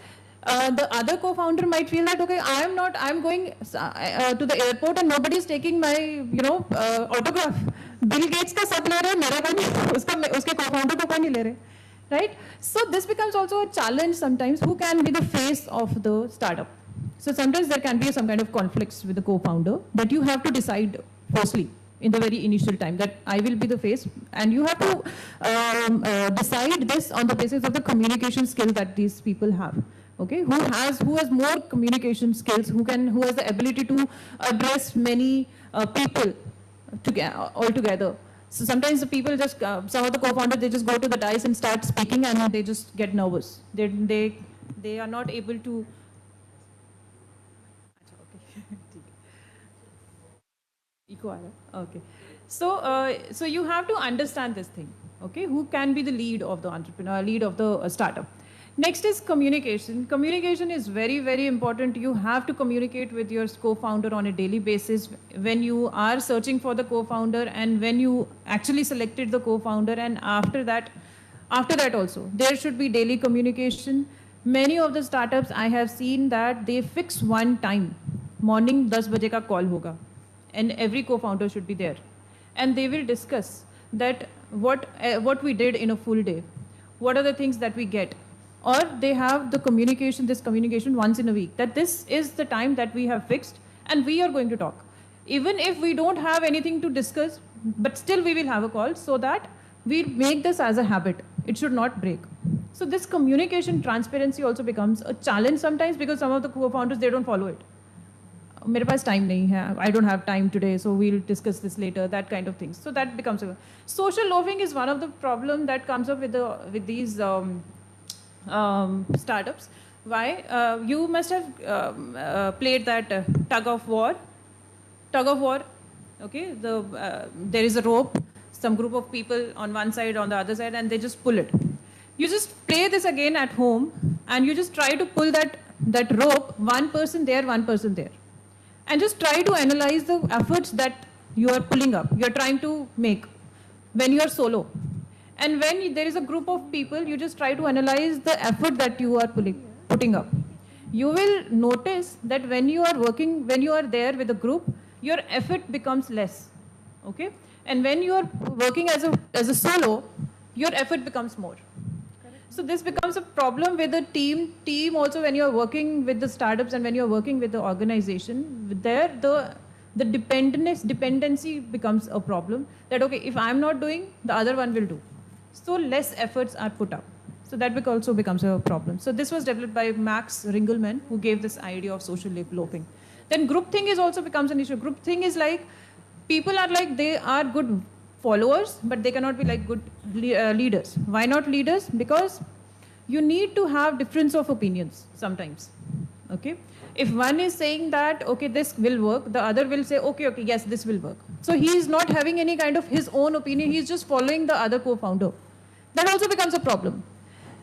the other co-founder might feel that, okay, I'm going to the airport and nobody is taking my, autograph. Bill Gates का सब ले रहे, मेरा कोई नहीं, उसके co-founder को कोई नहीं ले रहे, right? So this becomes also a challenge sometimes. Who can be the face of the startup? So sometimes there can be some kind of conflicts with the co-founder that you have to decide firstly in the very initial time that I will be the face, and you have to decide this on the basis of the communication skills that these people have. Okay, who has more communication skills, who has the ability to address many people all together. So sometimes the people just, some of the co-founders, they just go to the dice and start speaking and they just get nervous. They are not able to. Okay. So you have to understand this thing. Okay, who can be the lead of the entrepreneur, lead of the startup. Next is communication. Communication is very, very important. You have to communicate with your co-founder on a daily basis when you are searching for the co-founder and when you actually selected the co-founder, and after that also. There should be daily communication. Many of the startups I have seen that they fix one time. Morning 10 baje ka call hoga. And every co-founder should be there. And they will discuss that what we did in a full day. What are the things that we get? Or they have this communication once in a week, that this is the time that we have fixed and we are going to talk. Even if we don't have anything to discuss, but still we will have a call so that we make this as a habit. It should not break. So this communication transparency also becomes a challenge sometimes, because some of the co-founders, they don't follow it. मेरे पास time नहीं है, I don't have time today, so we'll discuss this later, that kind of things. So that becomes a social loafing is one of the problem that comes up with these startups. Why? You must have played that tug of war. Okay, there is a rope, some group of people on one side, on the other side, and they just pull it. You just play this again at home, and you just try to pull that rope, one person there, and just try to analyze the efforts that you are pulling up, you are trying to make when you are solo. And when there is a group of people, you just try to analyze the effort that you are putting up. You will notice that when you are there with a group, your effort becomes less. Okay? And when you are working as a solo, your effort becomes more. So this becomes a problem with the team also, when you are working with the startups and when you are working with the organization. There the dependency becomes a problem, that okay, if I'm not doing, the other one will do. So less efforts are put up. So that also becomes a problem. So this was developed by Max Ringelmann, who gave this idea of social loafing. Then groupthink also becomes an issue. Groupthink is like, people are like, they are good followers, but they cannot be like good leaders. Why not leaders? Because you need to have difference of opinions sometimes. Okay? If one is saying that, okay, this will work, the other will say, okay, yes, this will work. So he is not having any kind of his own opinion, he is just following the other co-founder. That also becomes a problem.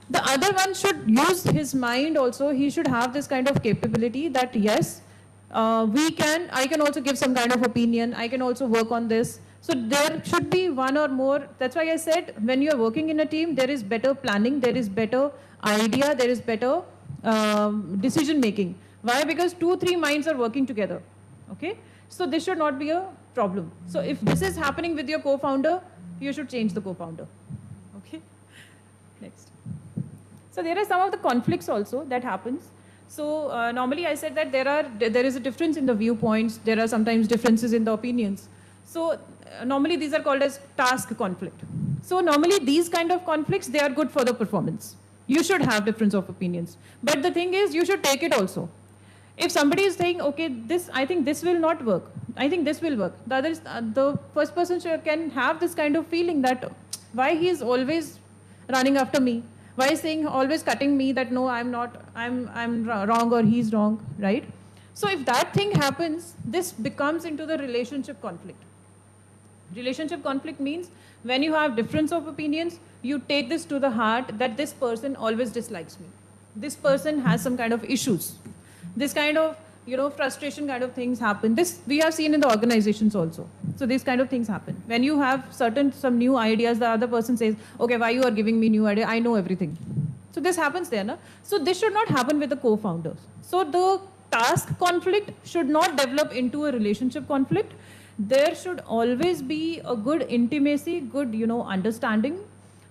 The other one should use his mind also. He should have this kind of capability that, yes, I can also give some kind of opinion, I can also work on this. So there should be one or more. That's why I said, when you are working in a team, there is better planning, there is better idea, there is better decision making. Why? Because 2-3 minds are working together. Okay? So this should not be a problem. So if this is happening with your co-founder, you should change the co-founder. Okay? Next. So there are some of the conflicts also that happens. So normally I said that there is a difference in the viewpoints. There are sometimes differences in the opinions. So normally these are called as task conflict. So normally these kind of conflicts, they are good for the performance. You should have difference of opinions. But the thing is, you should take it also. If somebody is saying, okay, I think this will not work. I think this will work. The first person can have this kind of feeling that why he is always running after me. Why is saying always cutting me that no, I'm wrong or he's wrong, right? So if that thing happens, this becomes into the relationship conflict. Relationship conflict means when you have difference of opinions, you take this to the heart that this person always dislikes me. This person has some kind of issues. This kind of, frustration kind of things happen. This we have seen in the organizations also. So these kind of things happen. When you have some new ideas, the other person says, okay, why you are giving me new idea? I know everything. So this happens there, na? So this should not happen with the co-founders. So the task conflict should not develop into a relationship conflict. There should always be a good intimacy, good, understanding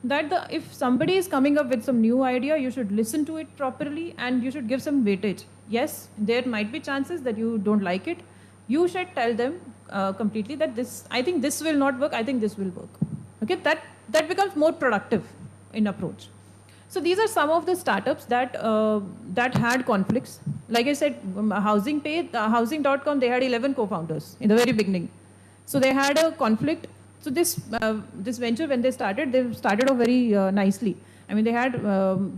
that if somebody is coming up with some new idea, you should listen to it properly and you should give some weightage. Yes, there might be chances that you don't like it. You should tell them completely that I think this will not work, I think this will work. Okay, that becomes more productive in approach. So these are some of the startups that had conflicts. Like I said, Housing.com, they had 11 co-founders in the very beginning. So they had a conflict. So this venture, when they started off very nicely. I mean, they had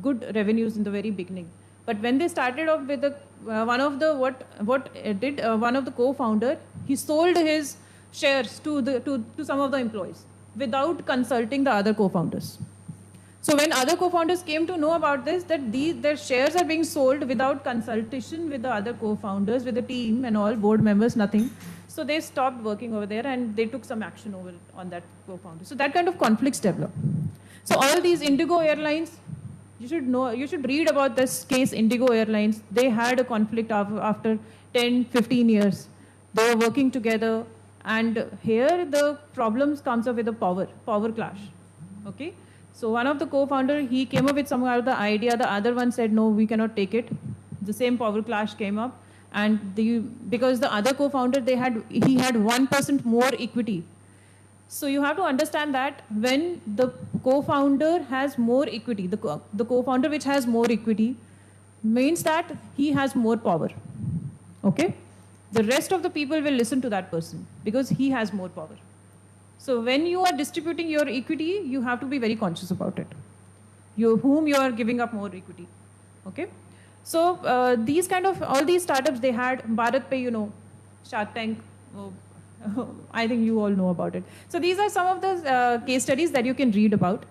good revenues in the very beginning. But when they started off with one of the co-founder, he sold his shares to some of the employees without consulting the other co-founders. So when other co-founders came to know about this, that their shares are being sold without consultation with the other co-founders, with the team and all, board members, nothing. So they stopped working over there and they took some action on that co-founder. So that kind of conflicts develop. So all these Indigo Airlines, you should read about this case, Indigo Airlines. They had a conflict after 10, 15 years. They were working together, and here the problems comes up with a power clash. Okay? So one of the co-founders, he came up with some kind of the idea. The other one said, no, we cannot take it. The same power clash came up. And because the other co-founder, he had 1% more equity. So you have to understand that when the co-founder has more equity, the co-founder which has more equity means that he has more power. Okay? The rest of the people will listen to that person because he has more power. So when you are distributing your equity, you have to be very conscious about it. Whom you are giving up more equity. Okay? So all these startups, they had Bharat Pay, Shark Tank. I think you all know about it. So these are some of the case studies that you can read about.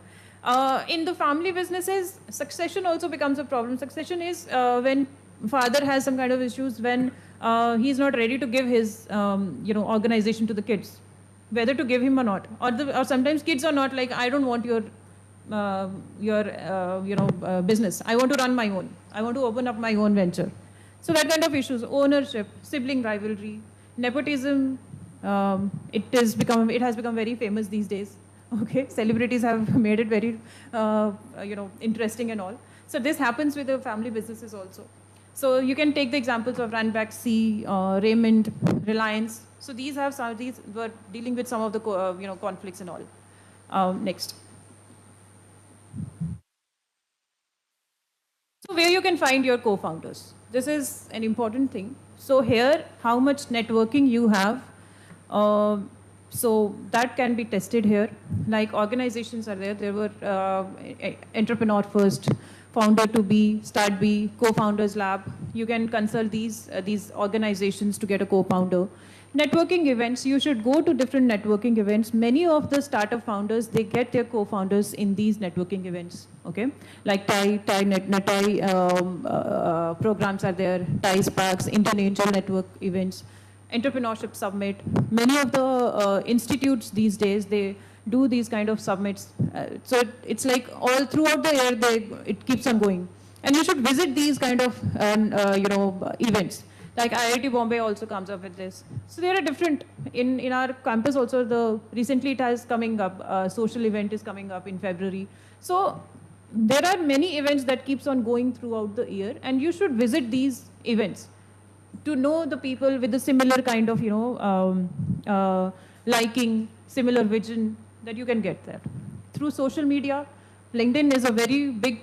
In the family businesses, succession also becomes a problem. Succession is when father has some kind of issues, when he's not ready to give his organization to the kids, whether to give him or not. Or sometimes kids are not like, I don't want your business. I want to run my own. I want to open up my own venture. So that kind of issues, ownership, sibling rivalry, nepotism, it has become very famous these days. Okay, celebrities have made it very, interesting and all. So this happens with the family businesses also. So you can take the examples of Ranback C, Raymond, Reliance. So these were dealing with some of the conflicts and all. Next. So where you can find your co-founders. This is an important thing. So here, how much networking you have. So that can be tested here. Like organizations are there. There were Entrepreneur First, Founder to Be, Start Be, Co-Founders Lab. You can consult these organizations to get a co-founder. Networking events, you should go to different networking events. Many of the startup founders, they get their co-founders in these networking events, okay? Like TIE programs are there, TIE Sparks, Indian Angel Network events, Entrepreneurship Summit. Many of the institutes these days, they do these kind of summits. So it's like all throughout the year, it keeps on going. And you should visit these kind of, events. Like IIT Bombay also comes up with this. So there are different, in our campus also, recently it has coming up, social event is coming up in February. So there are many events that keeps on going throughout the year, and you should visit these events to know the people with a similar kind of, liking, similar vision that you can get there. Through social media, LinkedIn is a very big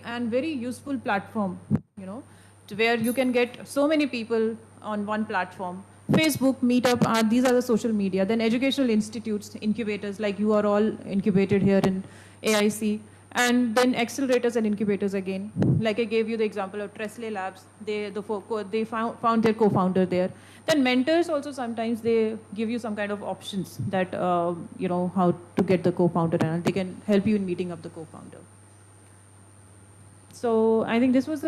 and very useful platform, to where you can get so many people on one platform. Facebook, Meetup, these are the social media. Then educational institutes, incubators, like you are all incubated here in AIC. And then accelerators and incubators again. Like I gave you the example of Trestle Labs, they found their co-founder there. Then mentors also sometimes they give you some kind of options that, how to get the co-founder, and they can help you in meeting up the co-founder. So I think this was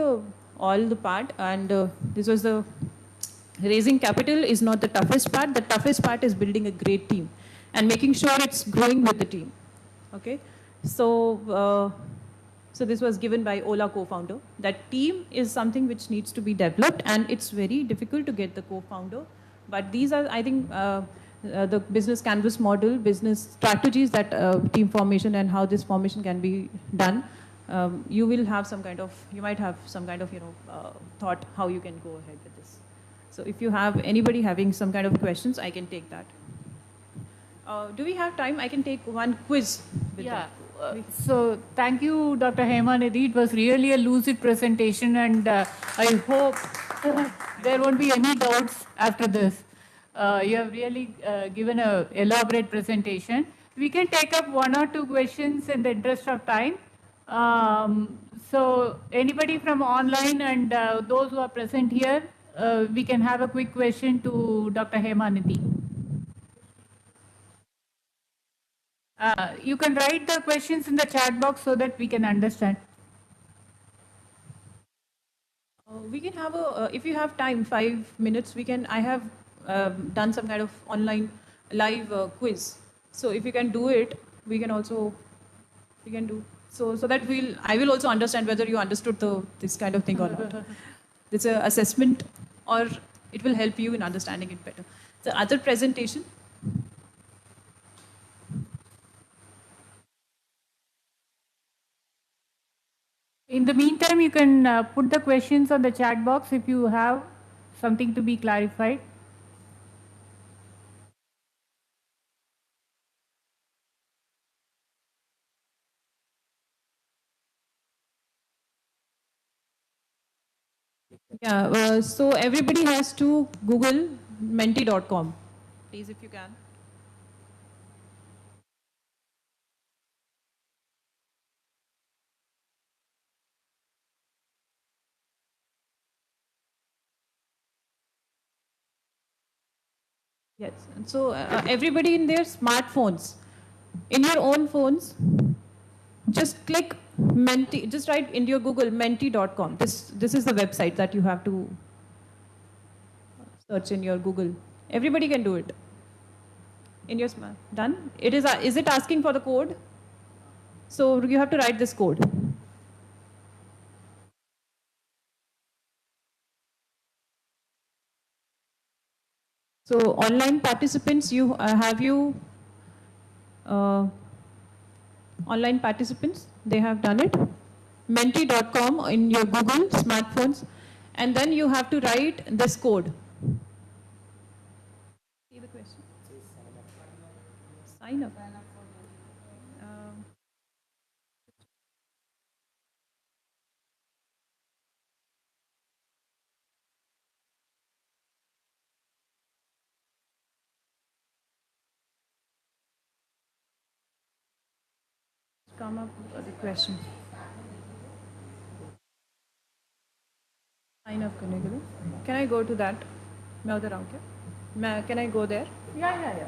all the part, and this was the raising capital is not the toughest part. The toughest part is building a great team and making sure it's growing with the team. Okay, so this was given by Ola co-founder. That team is something which needs to be developed, and it's very difficult to get the co-founder. But these are, I think, the business canvas model, business strategies that team formation and how this formation can be done. You will have some kind of, you might have some kind of, thought how you can go ahead with this. So if you have anybody having some kind of questions, I can take that. Do we have time? I can take one quiz with Yeah. that. So thank you, Dr. Hemanidhi. It was really a lucid presentation, and I hope there won't be any doubts after this. You have really given an elaborate presentation. We can take up one or two questions in the interest of time. So anybody from online and those who are present here, we can have a quick question to Dr. Hemanidhi. You can write the questions in the chat box so that we can understand. We can have if you have time, 5 minutes, I have done some kind of online live quiz. So if you can do it, we can do. So that I will also understand whether you understood this kind of thing or not. It's an assessment, or it will help you in understanding it better. The other presentation. In the meantime, you can put the questions on the chat box if you have something to be clarified. Yeah, so everybody has to Google menti.com. Please, if you can. Yes, so everybody in their smartphones, in your own phones, just click Menti, just write in your Google menti.com. This is the website that you have to search in your Google. Everybody can do it. In your smart, done? Is it asking for the code? So you have to write this code. So online participants, online participants, they have done it. Menti.com in your Google smartphones, and then you have to write this code. See the question? Sign up. Come up with the question. Sign up करने के लिए. Can I go to that? मैं उधर आऊँ क्या? Can I go there? Yeah.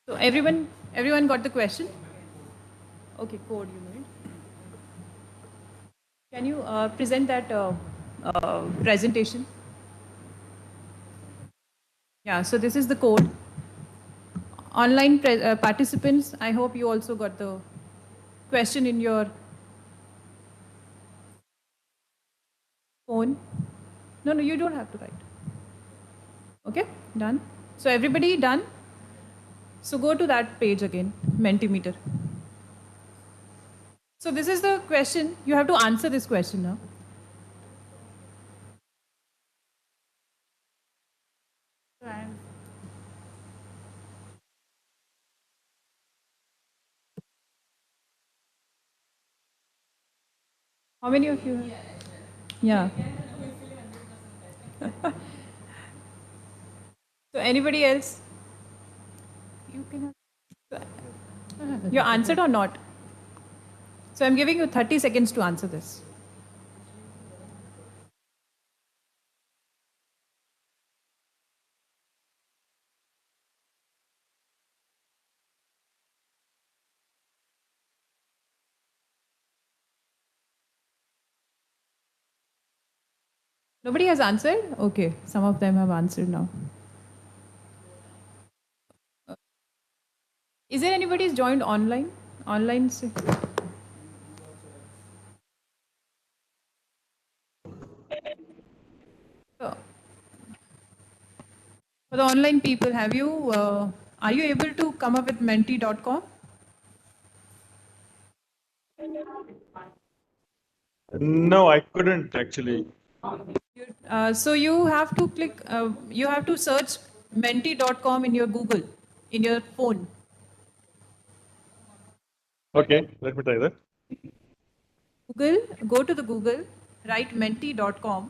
So everyone got the question? Okay, code you made. Can you present that presentation? Yeah, so this is the code. Online participants, I hope you also got the question in your phone. No, you don't have to write. Okay, done. So everybody done? So go to that page again, Mentimeter. So this is the question. You have to answer this question now. How many of you have? Yeah. So anybody else? You can have. You answered or not? So I'm giving you 30 seconds to answer this. Nobody has answered? Okay, some of them have answered now. Is there anybody who's joined online? Online? So, for the online people, are you able to come up with menti.com? No, I couldn't actually. So you have to you have to search menti.com in your Google, in your phone. Okay, let me try that. Google, go to the Google, write menti.com.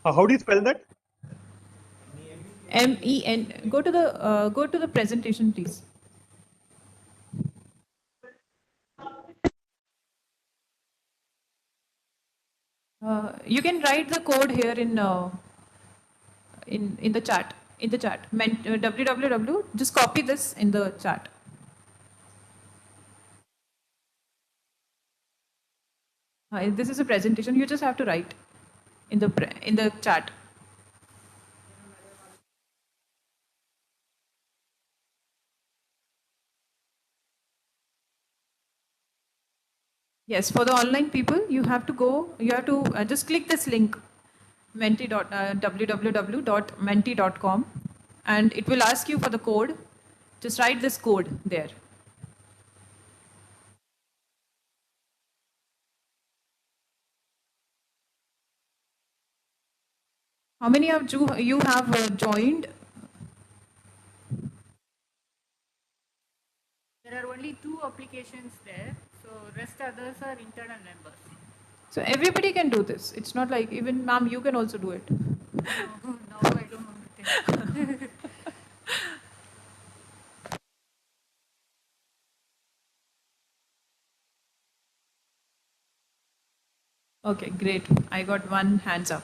How do you spell that? MEN. Go to the presentation, please. You can write the code here in the chat. In the chat, www. Just copy this in the chat. This is a presentation. You just have to write in the chat. Yes, for the online people, you have to just click this link, www.menti.com, and it will ask you for the code. Just write this code there. How many of you have joined? There are only 2 applications there, so rest others are internal members. So everybody can do this. It's not like even ma'am, you can also do it. No, I don't want to think. Okay, great. I got one hands up.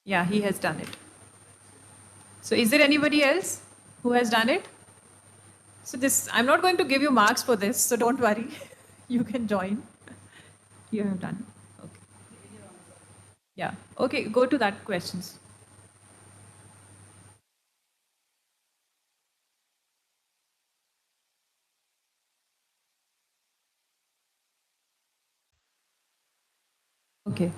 Yeah, he has done it. So is there anybody else who has done it? So I'm not going to give you marks for this, so don't worry. You can join. You have done. Okay. Yeah. Okay, go to that questions. Okay.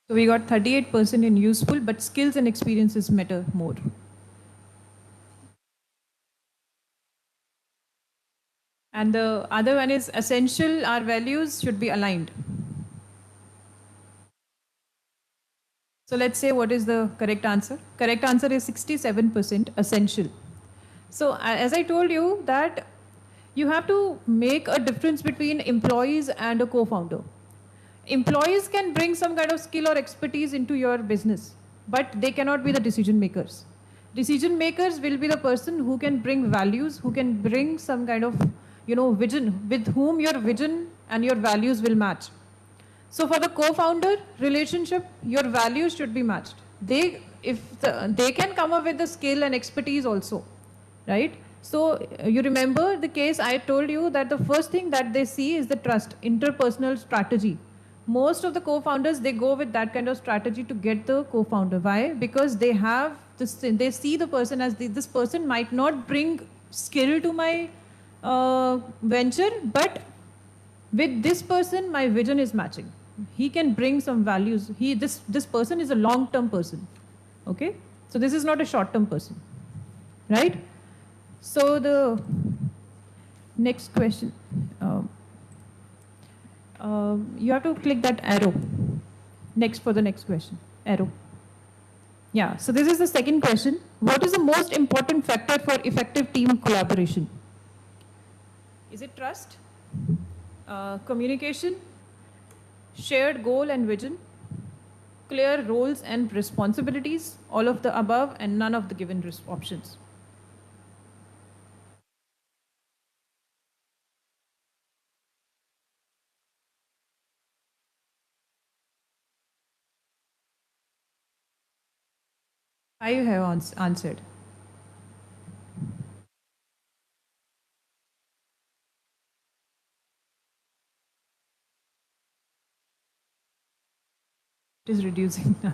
So we got 38% in useful, but skills and experiences matter more. And the other one is essential, our values should be aligned. So let's say what is the correct answer? Correct answer is 67% essential. So as I told you that you have to make a difference between employees and a co-founder. Employees can bring some kind of skill or expertise into your business, but they cannot be the decision makers. Decision makers will be the person who can bring values, who can bring some kind of vision, with whom your vision and your values will match. So for the co-founder relationship, your values should be matched. They can come up with the skill and expertise also, right? So you remember the case I told you that the first thing that they see is the trust, interpersonal strategy. Most of the co-founders, they go with that kind of strategy to get the co-founder. Why? Because they have this, they see the person as this person might not bring skill to my venture, but with this person, my vision is matching. He can bring some values. This person is a long-term person. Okay? So this is not a short-term person. Right? So the next question. You have to click that arrow. Next for the next question. Arrow. Yeah. So this is the second question. What is the most important factor for effective team collaboration? Is it trust? Communication, shared goal and vision, clear roles and responsibilities, all of the above and none of the given options. I have answered. It is reducing now.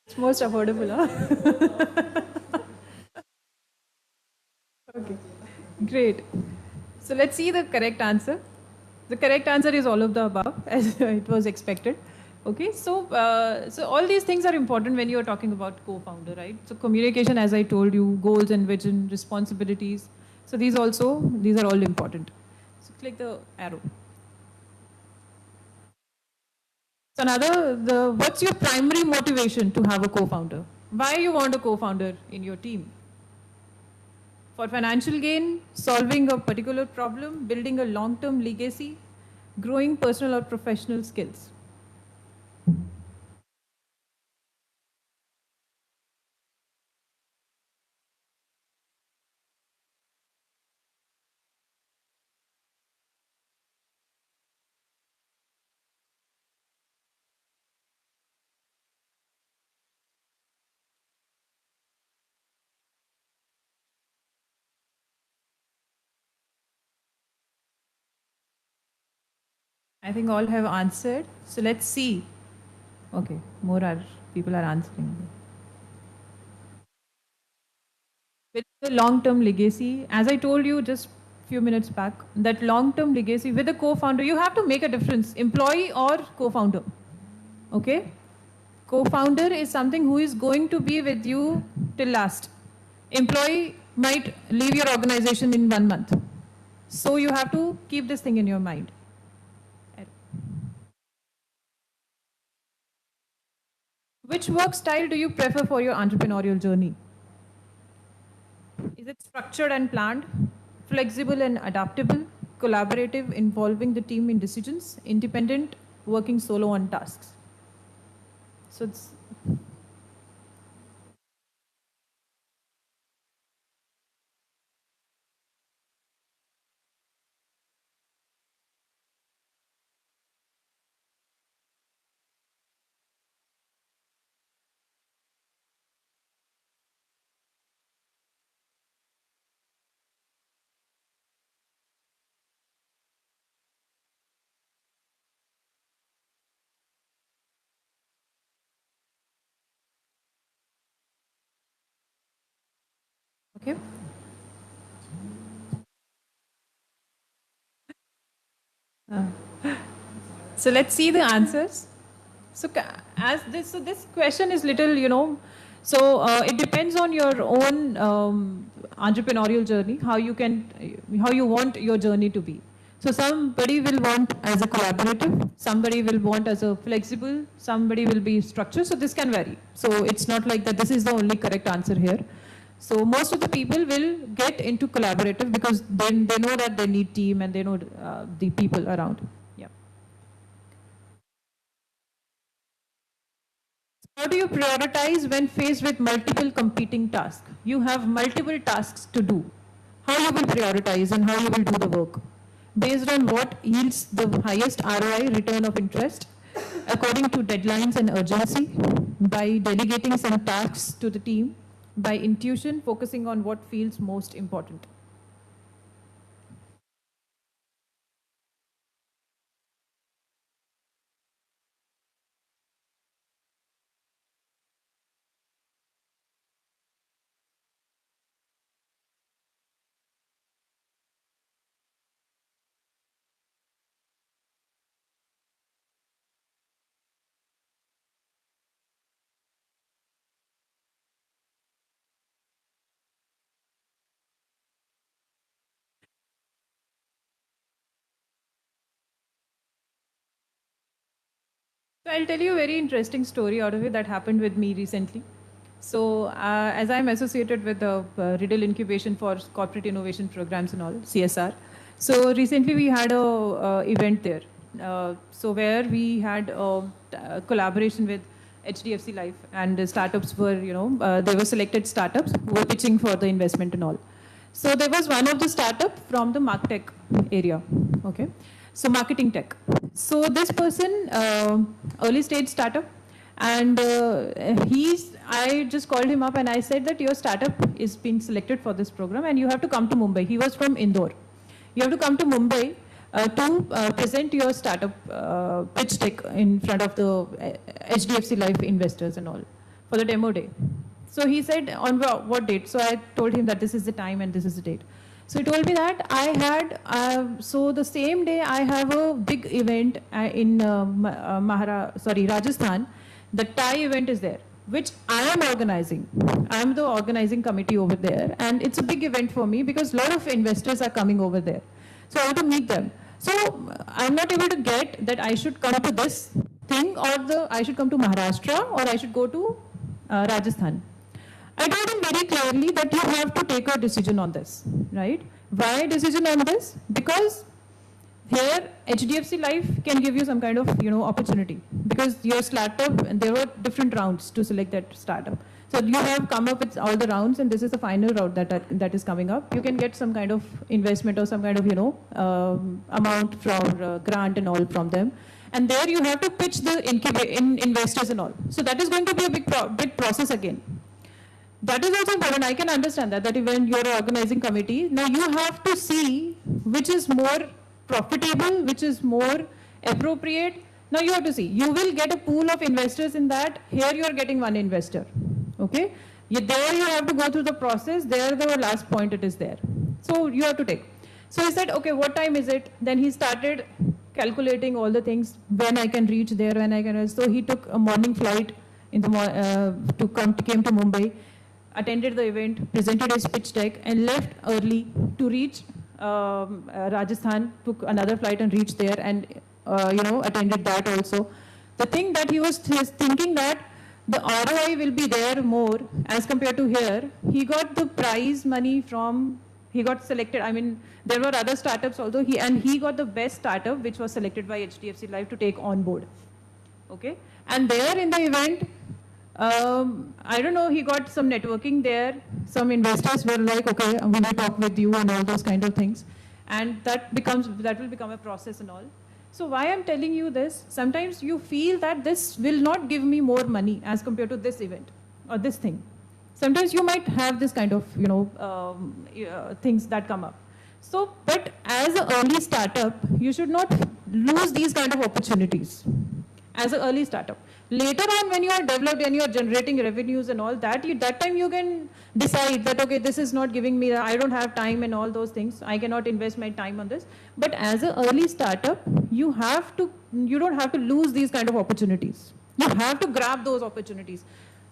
It's most affordable, huh? Okay, great. So let's see the correct answer. The correct answer is all of the above, as it was expected. Okay, so so all these things are important when you are talking about co-founder, right? So communication, as I told you, goals and vision, responsibilities. So these are all important. So click the arrow. So what's your primary motivation to have a co-founder? Why you want a co-founder in your team? For financial gain, solving a particular problem, building a long-term legacy, growing personal or professional skills. I think all have answered. So let's see. Okay, people are answering. With the long-term legacy, as I told you just few minutes back, that long-term legacy with a co-founder, you have to make a difference, employee or co-founder. Okay? Co-founder is something who is going to be with you till last. Employee might leave your organization in 1 month. So you have to keep this thing in your mind. Which work style do you prefer for your entrepreneurial journey? Is it structured and planned, flexible and adaptable, collaborative, involving the team in decisions, independent, working solo on tasks? So it's okay. So let's see the answers. So this question is little, so it depends on your own entrepreneurial journey, how you want your journey to be. So somebody will want as a collaborative, somebody will want as a flexible, somebody will be structured. So this can vary. So it's not like that this is the only correct answer here. So most of the people will get into collaborative because then they know that they need team and they know the people around. Yeah. How do you prioritize when faced with multiple competing tasks? You have multiple tasks to do. how you will prioritize and how you will do the work based on what yields the highest ROI, return of interest, according to deadlines and urgency, by delegating some tasks to the team, by intuition, focusing on what feels most important. So I'll tell you a very interesting story out of it that happened with me recently. So as I'm associated with the Riddle Incubation for Corporate Innovation Programs and all, CSR. So recently we had a event there. So where we had a collaboration with HDFC Life, and the startups were, they were selected startups who were pitching for the investment and all. So there was one of the startup from the MarTech area, okay? So marketing tech. So this person, early stage startup, and I just called him up and I said that your startup is being selected for this program and you have to come to Mumbai. He was from Indore. You have to come to Mumbai to present your startup pitch deck in front of the HDFC Life investors and all for the demo day. So he said, on what date? So I told him that this is the time and this is the date. So he told me that I had, so the same day I have a big event in Rajasthan. The Thai event is there, which I am organizing. I am the organizing committee over there. And it's a big event for me because a lot of investors are coming over there. So I want to meet them. So I'm not able to get that I should come to this thing, or I should come to Maharashtra, or I should go to Rajasthan. I told him very clearly that you have to take a decision on this, right? Why decision on this? Because here HDFC Life can give you some kind of opportunity, because your startup, and there were different rounds to select that startup. So you have come up with all the rounds, and this is the final round that is coming up. You can get some kind of investment or some kind of amount from grant and all from them. And there you have to pitch the investors and all. So that is going to be a big process again. That is also important. I can understand that when you're an organizing committee, now you have to see which is more profitable, which is more appropriate. Now you have to see. You will get a pool of investors in that. Here you are getting one investor. Okay? There you have to go through the process. There the last point it is there. So you have to take. So he said, okay, what time is it? Then he started calculating all the things, when I can reach there, when I can. So he took a morning flight in the came to Mumbai, attended the event, presented his pitch deck, and left early to reach Rajasthan, took another flight and reached there, and attended that also. The thing that he was thinking that the ROI will be there more as compared to here. He got the prize money from, he got selected. I mean, there were other startups also. He got the best startup, which was selected by HDFC Life to take on board. Okay, and there in the event, I don't know, he got some networking there. Some investors were like, okay, I'm going to talk with you and all those kind of things. And that will become a process and all. So why I'm telling you this, sometimes you feel that this will not give me more money as compared to this event or this thing. Sometimes you might have this kind of, things that come up. So, but as an early startup, you should not lose these kind of opportunities as an early startup. Later on, when you are developed and you are generating revenues and all that, that time you can decide that, okay, this is not giving me, I don't have time and all those things. I cannot invest my time on this. But as an early startup, you don't have to lose these kind of opportunities. You have to grab those opportunities.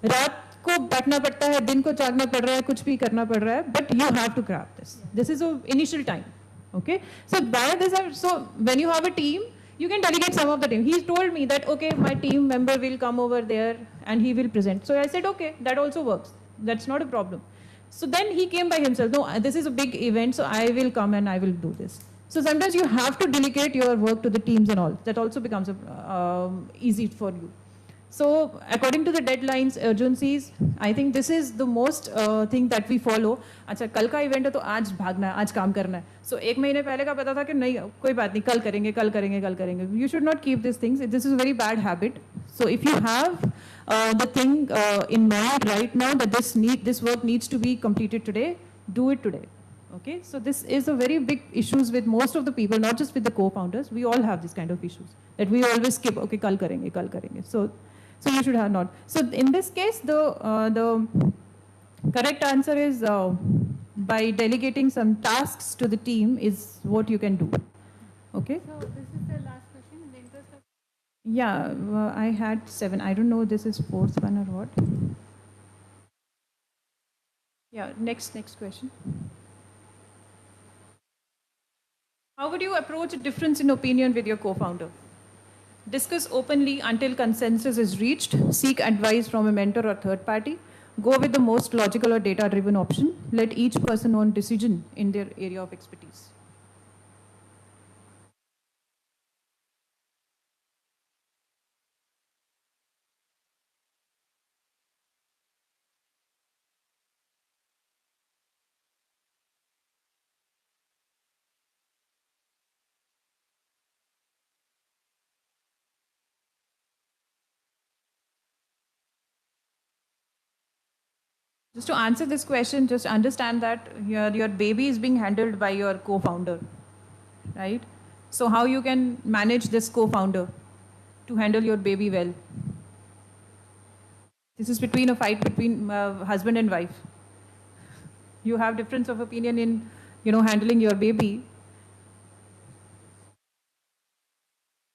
रात को बैठना पड़ता है, दिन को जागना पड़ रहा है, कुछ भी करना पड़ रहा है, but you have to grab this. This is the initial time. Okay? So by this, so when you have a team, you can delegate some of the team. He told me that, okay, my team member will come over there and he will present. So I said, okay, that also works. That's not a problem. So then he came by himself. No, this is a big event, so I will come and I will do this. So sometimes you have to delegate your work to the teams and all. That also becomes easy for you. So according to the deadlines, urgencies, I think this is the most thing that we follow. अच्छा कल का event है तो आज भागना है, आज काम करना है. So एक महीने पहले का पता था कि नहीं कोई बात नहीं कल करेंगे कल करेंगे कल करेंगे. You should not keep these things. This is a very bad habit. So if you have the thing in mind right now that this work needs to be completed today, do it today. Okay, so this is a very big issues with most of the people, not just with the co-founders. We all have this kind of issues that we always skip. Okay, kal karenge, kal karenge. So you should have not. So in this case, the correct answer is by delegating some tasks to the team is what you can do. Okay. So this is the last question in the interest of. Yeah, I had 7. I don't know. This is 4th one or what. Yeah. Next question. How would you approach a difference in opinion with your co-founder? Discuss openly until consensus is reached. Seek advice from a mentor or third party. Go with the most logical or data-driven option. Let each person own decision in their area of expertise. Just to answer this question, just understand that your baby is being handled by your co-founder, right? So how you can manage this co-founder to handle your baby well? This is between a fight between husband and wife. You have difference of opinion in, handling your baby.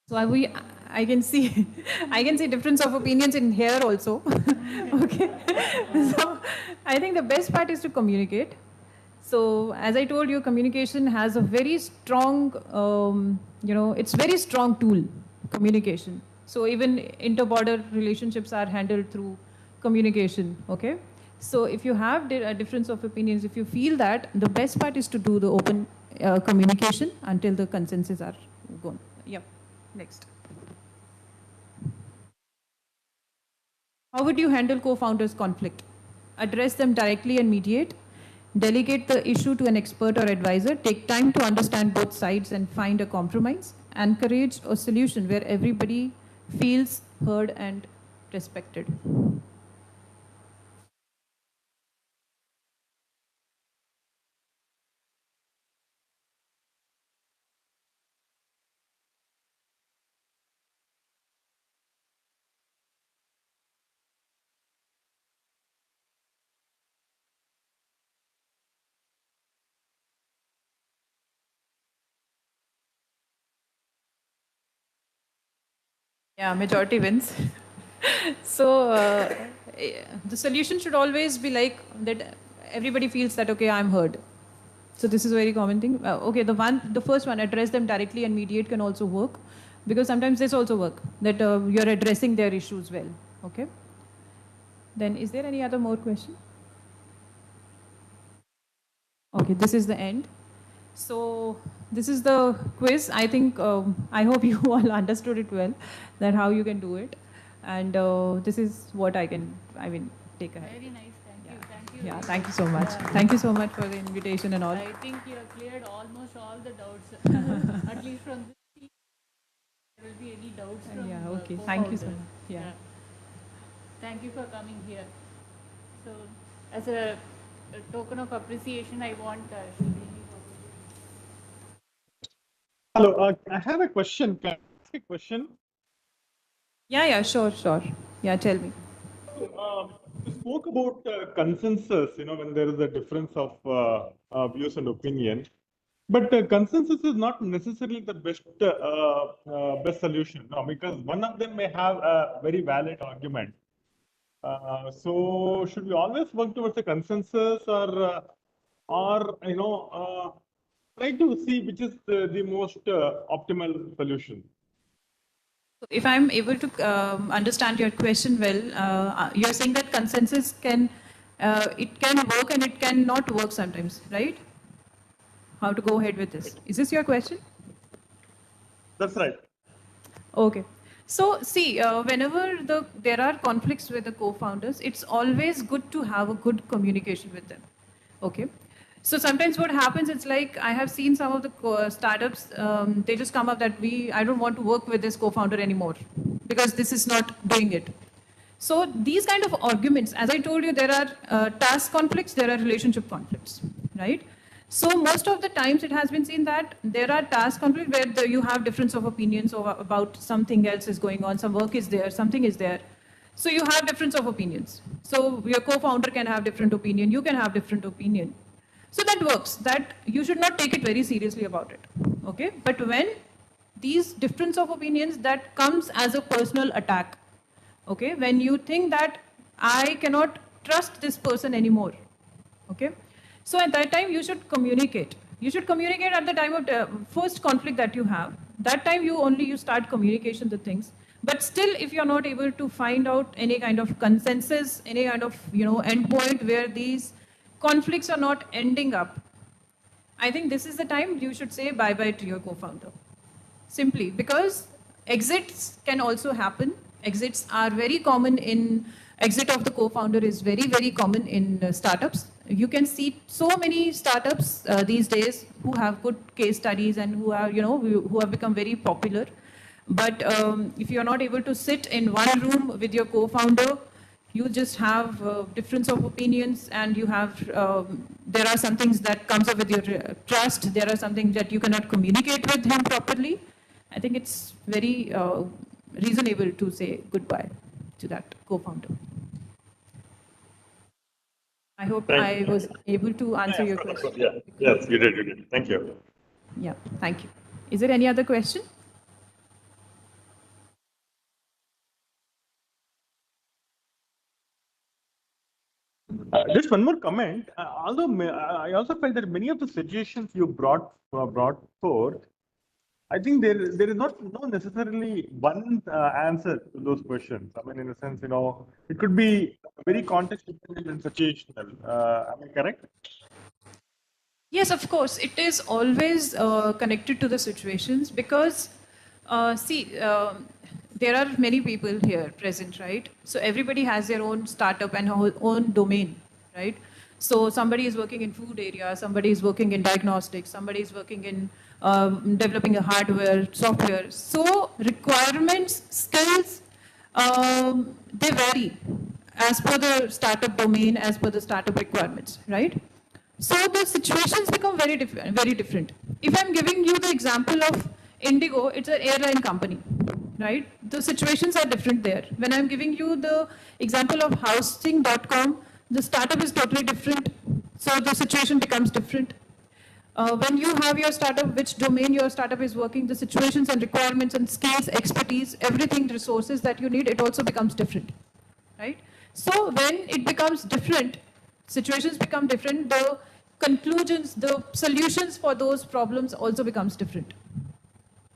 So I can see, I can see difference of opinions in here also. Okay. So I think the best part is to communicate. So as I told you, communication has a very strong, it's very strong tool, communication. So even inter-border relationships are handled through communication, okay? So if you have a difference of opinions, if you feel that, the best part is to do the open communication until the consensus are gone. Yep, next. How would you handle co-founders' conflict? Address them directly and mediate. Delegate the issue to an expert or advisor. Take time to understand both sides and find a compromise. Encourage a solution where everybody feels heard and respected. Yeah, majority wins. So the solution should always be like that everybody feels that, okay, I'm heard. So this is a very common thing. Okay, the first one, address them directly and mediate can also work, because sometimes this also work, that you're addressing their issues well, okay? Then is there any other more question? Okay, this is the end. So this is the quiz. I think, I hope you all understood it well, that how you can do it. And this is what I mean, take ahead. Very nice. Thank you. Thank you. Yeah, thank you so much. Thank you so much for the invitation and all. I think you have cleared almost all the doubts. At least from this team, there will be any doubts from Yeah, okay. co-founders. Thank you so much. Yeah. Thank you for coming here. So, as a token of appreciation, I want Srini. Hello, I have a question. Can I ask a question? Yeah, sure. Yeah, tell me. You spoke about consensus, when there is a difference of views and opinion. But consensus is not necessarily the best solution, no, because one of them may have a very valid argument. So should we always work towards a consensus, or try to see which is the most optimal solution? If I'm able to understand your question well, you're saying that consensus it can work and it can not work sometimes, right? How to go ahead with this? Is this your question? That's right. Okay. So see, whenever there are conflicts with the co-founders, it's always good to have a good communication with them. Okay. So sometimes what happens, it's like I have seen some of the startups, they just come up that I don't want to work with this co-founder anymore because this is not doing it. So these kind of arguments, as I told you, there are task conflicts, there are relationship conflicts, right? So most of the times it has been seen that there are task conflicts where you have difference of opinions about something else is going on, some work is there, something is there. So you have difference of opinions. So your co-founder can have different opinion, you can have different opinion. So that works, that you should not take it very seriously about it, okay? But when these difference of opinions that comes as a personal attack, okay, when you think that I cannot trust this person anymore, okay, so at that time you should communicate. You should communicate at the time of the first conflict that you have. That time you start communication the things. But still, if you're not able to find out any kind of consensus, any kind of endpoint where these conflicts are not ending up, I think this is the time you should say bye-bye to your co-founder. Simply because exits can also happen. Exits are very common exit of the co-founder is very, very common in startups. You can see so many startups these days who have good case studies and who are, who have become very popular. But if you're not able to sit in one room with your co-founder, you just have difference of opinions, and you have there are some things that comes up with your trust. There are some things that you cannot communicate with him properly. I think it's very reasonable to say goodbye to that co-founder. I hope I was able to answer your question. Yeah. Yes, you did. You did. Thank you. Yeah, thank you. Is there any other question? Just one more comment. Although I also felt that many of the suggestions you brought forth, I think there is not no necessarily one answer to those questions. I mean, in a sense, it could be very context dependent and situational. Am I correct? Yes, of course. It is always connected to the situations because, there are many people here present, right? So everybody has their own startup and own domain, right? So somebody is working in food area, somebody is working in diagnostics, somebody is working in developing a hardware, software. So requirements, skills, they vary as per the startup domain, as per the startup requirements, right? So the situations become very different, very different. If I'm giving you the example of Indigo, it's an airline company, right? The situations are different there. When I'm giving you the example of housing.com, the startup is totally different. So the situation becomes different. When you have your startup, which domain your startup is working, the situations and requirements and skills, expertise, everything, resources that you need, it also becomes different, right? So when it becomes different, situations become different, the conclusions, the solutions for those problems also becomes different,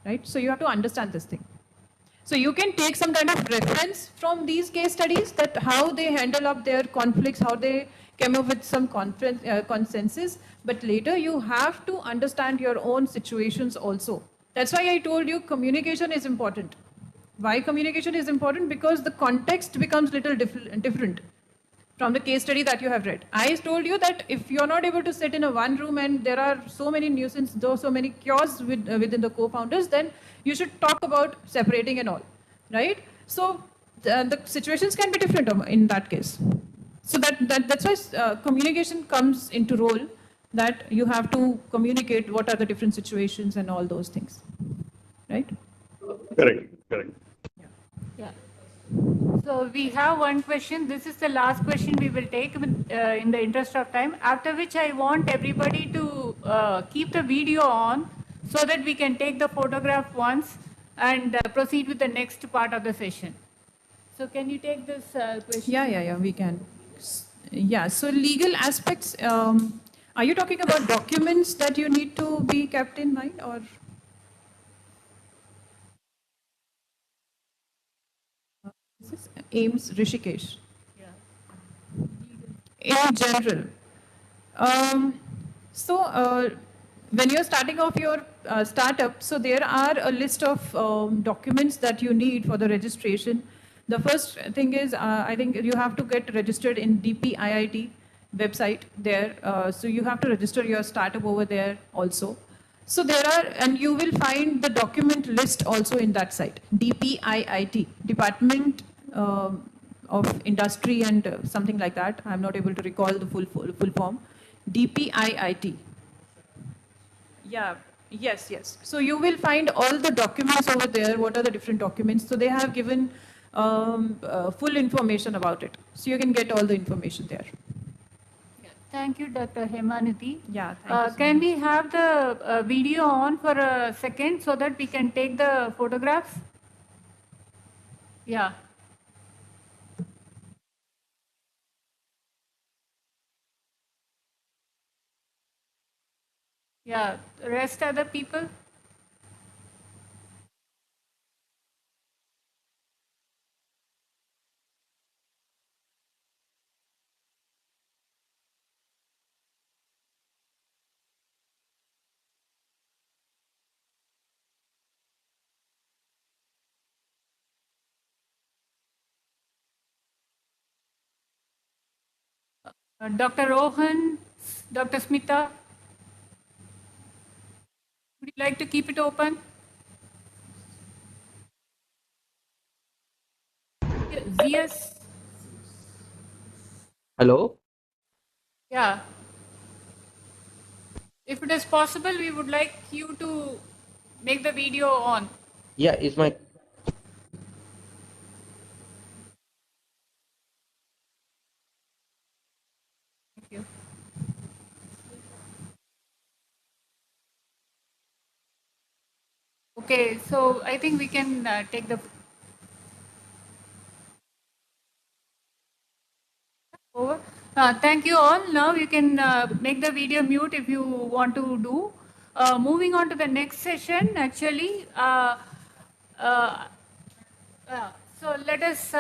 right? So you have to understand this thing. So you can take some kind of reference from these case studies, that how they handle up their conflicts, how they came up with some consensus, but later you have to understand your own situations also. That's why I told you communication is important. Why communication is important? Because the context becomes little different from the case study that you have read. I told you that if you're not able to sit in a one room and there are so many nuisance, so many chaos within the co-founders, then you should talk about separating and all, right? So the situations can be different in that case. So that's why communication comes into role, that you have to communicate what are the different situations and all those things, right? Correct. Correct. Yeah. So we have one question. This is the last question we will take in the interest of time, after which I want everybody to keep the video on so that we can take the photograph once and proceed with the next part of the session. So can you take this question? Yeah, we can. Yeah, so legal aspects, are you talking about documents that you need to be kept in mind, or? This is Ames Rishikesh. In general. So when you're starting off your startup, so there are a list of documents that you need for the registration. The first thing is, I think you have to get registered in DPIIT website there. So you have to register your startup over there also. So there are, and you will find the document list also in that site, DPIIT, Department of Industry and something like that. I'm not able to recall the full form. DPIIT. Yeah, yes. So you will find all the documents over there. What are the different documents? So they have given full information about it. So you can get all the information there. Thank you, Dr. Hemanati. Yeah, thank you so Can much. we have the video on for a second so that we can take the photographs? Yeah. Yeah, rest other people. Dr. Rohan, Dr. Smita, would you like to keep it open? ZS, Hello? yeah. If it is possible, we would like you to make the video on. Yeah, is my Thank you. Okay, so I think we can take the over. Thank you all. Now you can make the video mute if you want to do. Moving on to the next session, actually. Uh, so let us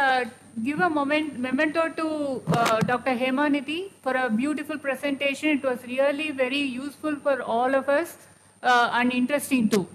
give a memento to Dr. Hemanati for a beautiful presentation. It was really very useful for all of us and interesting too.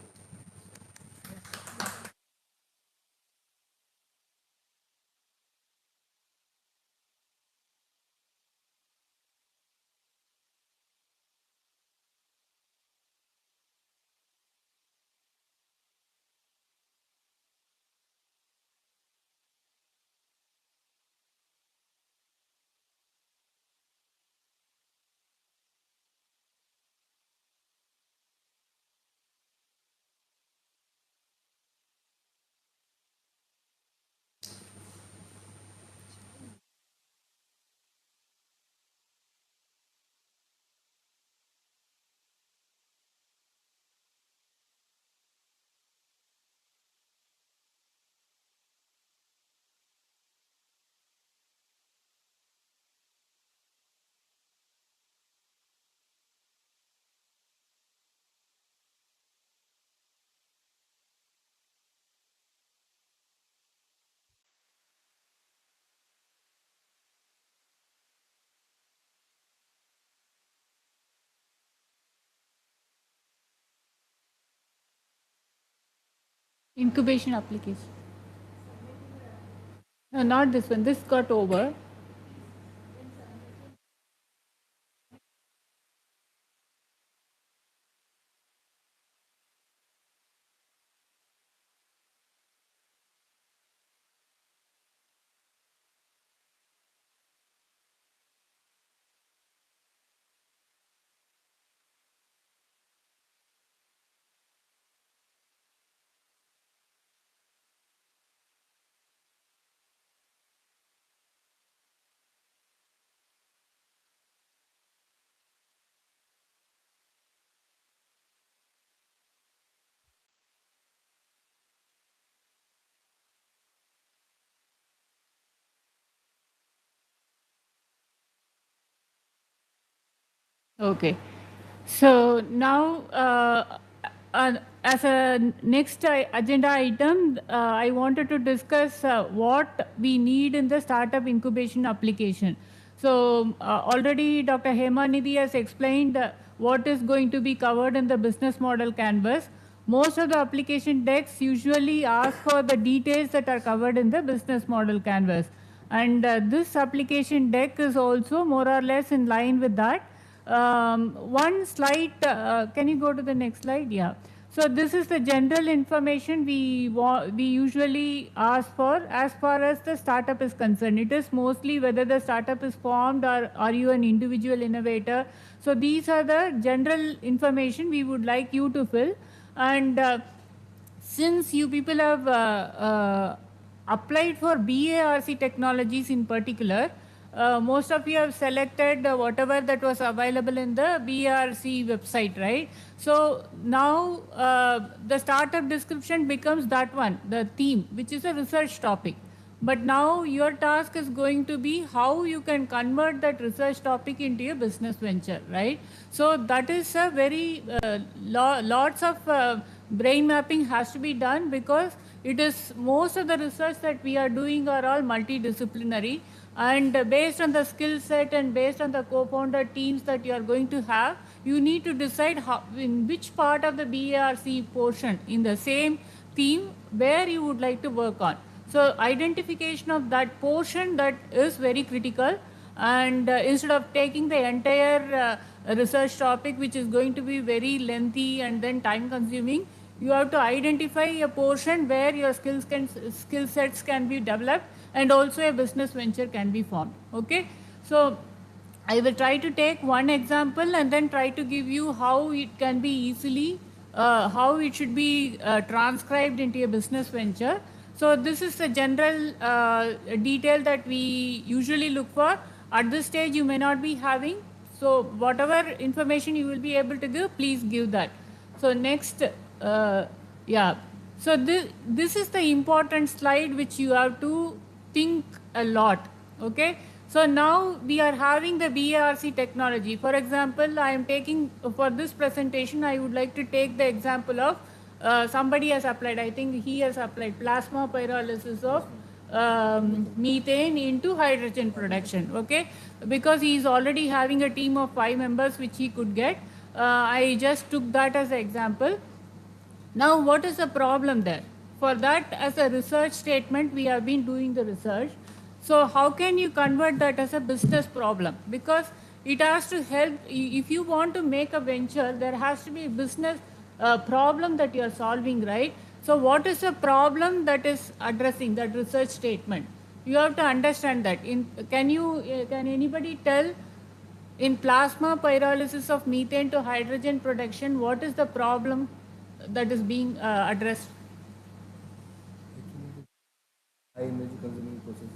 Incubation application. No, not this one. This got over. Okay. So now, as a next agenda item, I wanted to discuss what we need in the startup incubation application. So already Dr. Hemanidhi has explained what is going to be covered in the business model canvas. Most of the application decks usually ask for the details that are covered in the business model canvas. And this application deck is also more or less in line with that. One slide, can you go to the next slide? Yeah. So this is the general information we usually ask for as far as the startup is concerned. It is mostly whether the startup is formed or are you an individual innovator. So these are the general information we would like you to fill. And since you people have applied for BARC technologies in particular, most of you have selected whatever that was available in the BRC website, right? So now the startup description becomes that one, the theme, which is a research topic. But now your task is going to be how you can convert that research topic into a business venture, right? So that is a very lots of brain mapping has to be done, because it is most of the research that we are doing are all multidisciplinary, and based on the skill set and based on the co-founder teams that you are going to have, you need to decide how, in which part of the BARC portion in the same theme where you would like to work on. So identification of that portion, that is very critical. And instead of taking the entire research topic, which is going to be very lengthy and then time consuming, you have to identify a portion where your skill sets can be developed and also a business venture can be formed. Okay, so I will try to take one example and then try to give you how it can be easily, how it should be transcribed into a business venture. So this is the general detail that we usually look for. At this stage, you may not be having. So whatever information you will be able to give, please give that. So next, yeah. So this is the important slide which you have to think a lot. Okay. So now we are having the BARC technology. For example, I am taking, for this presentation, I would like to take the example of somebody has applied, I think he has applied plasma pyrolysis of methane into hydrogen production, okay? Because he is already having a team of 5 members which he could get. I just took that as an example. Now, what is the problem there? For that, as a research statement, we have been doing the research. So how can you convert that as a business problem? Because it has to help, if you want to make a venture, there has to be a business problem that you are solving, right? So what is the problem that is addressing that research statement? You have to understand that. Can anybody tell, in plasma pyrolysis of methane to hydrogen production, what is the problem that is being addressed? High energy consuming process.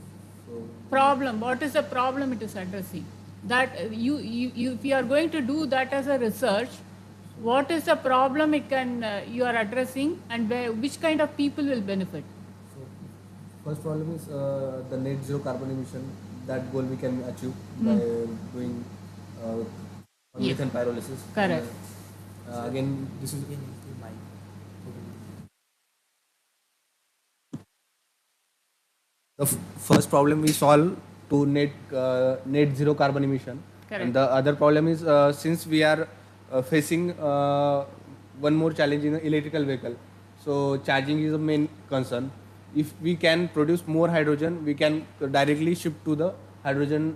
So Problem. What is the problem it is addressing? That if you are going to do that as a research, what is the problem it can you are addressing, and which kind of people will benefit? so first problem is the net zero carbon emission. That goal we can achieve by doing Yes. methane pyrolysis. Correct. Again, this is the first problem we solve to net zero carbon emission. Correct. And the other problem is since we are facing one more challenge in the electrical vehicle. So charging is a main concern. If we can produce more hydrogen, we can directly ship to the hydrogen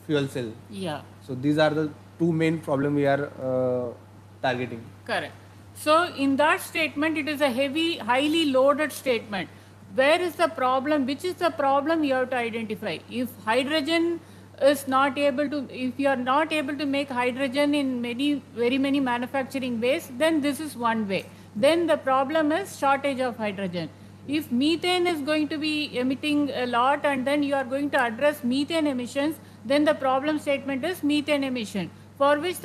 fuel cell. Yeah. So these are the two main problem we are targeting. Correct. So in that statement, it is a highly loaded statement. Where is the problem? Which is the problem you have to identify? If hydrogen is not able to, if you are not able to make hydrogen in very many manufacturing ways, then this is one way. Then the problem is shortage of hydrogen. If methane is going to be emitting a lot and then you are going to address methane emissions, then the problem statement is methane emission, for which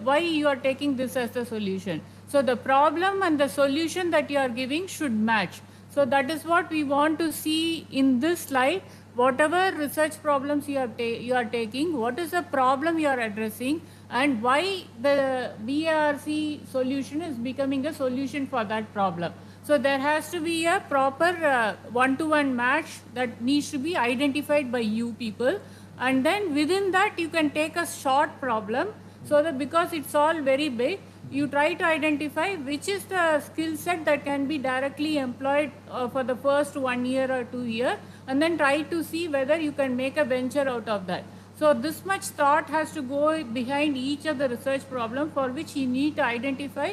why you are taking this as the solution. So the problem and the solution that you are giving should match. So that is what we want to see in this slide. Whatever research problems you are taking, what is the problem you are addressing, and why the BRC solution is becoming a solution for that problem. So there has to be a proper one-to-one match that needs to be identified by you people. And then within that, you can take a short problem, so that because it's all very big, you try to identify which is the skill set that can be directly employed for the first 1 year or 2 year, and then try to see whether you can make a venture out of that. So this much thought has to go behind each of the research problem, for which you need to identify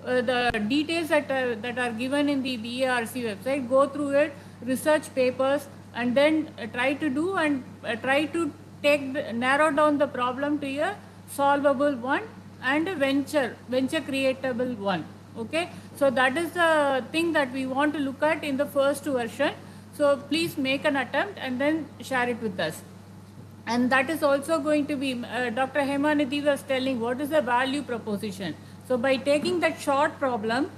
the details that are given in the BARC website, go through it, research papers, and then try to do and try to narrow down the problem to a solvable one and a venture creatable one. Okay, so that is the thing that we want to look at in the first version. So please make an attempt and then share it with us. And that is also going to be, Dr. Hemanidhi was telling what is the value proposition. So by taking that short problem,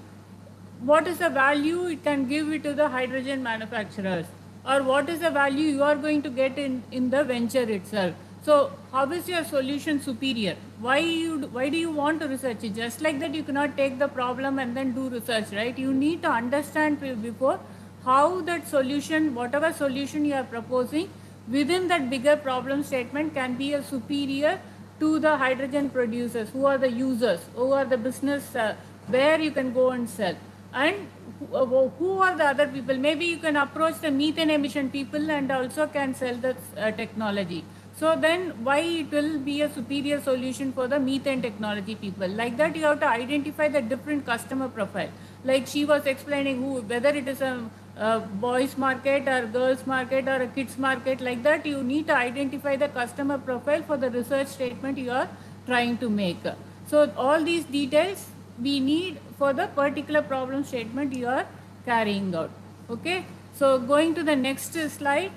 what is the value it can give it to the hydrogen manufacturers, or what is the value you are going to get in the venture itself. So how is your solution superior? Why do you want to research it? Just like that, you cannot take the problem and then do research, right? You need to understand before how that solution, whatever solution you are proposing, within that bigger problem statement can be a superior to the hydrogen producers, who are the users, who are the business, where you can go and sell. And who are the other people? Maybe you can approach the methane emission people and also can sell the technology. So then why it will be a superior solution for the methane technology people? Like that, you have to identify the different customer profile. Like she was explaining, whether it is a boys market or girls market or a kids market, like that, you need to identify the customer profile for the research statement you are trying to make. So all these details we need for the particular problem statement you are carrying out. Okay, so going to the next slide.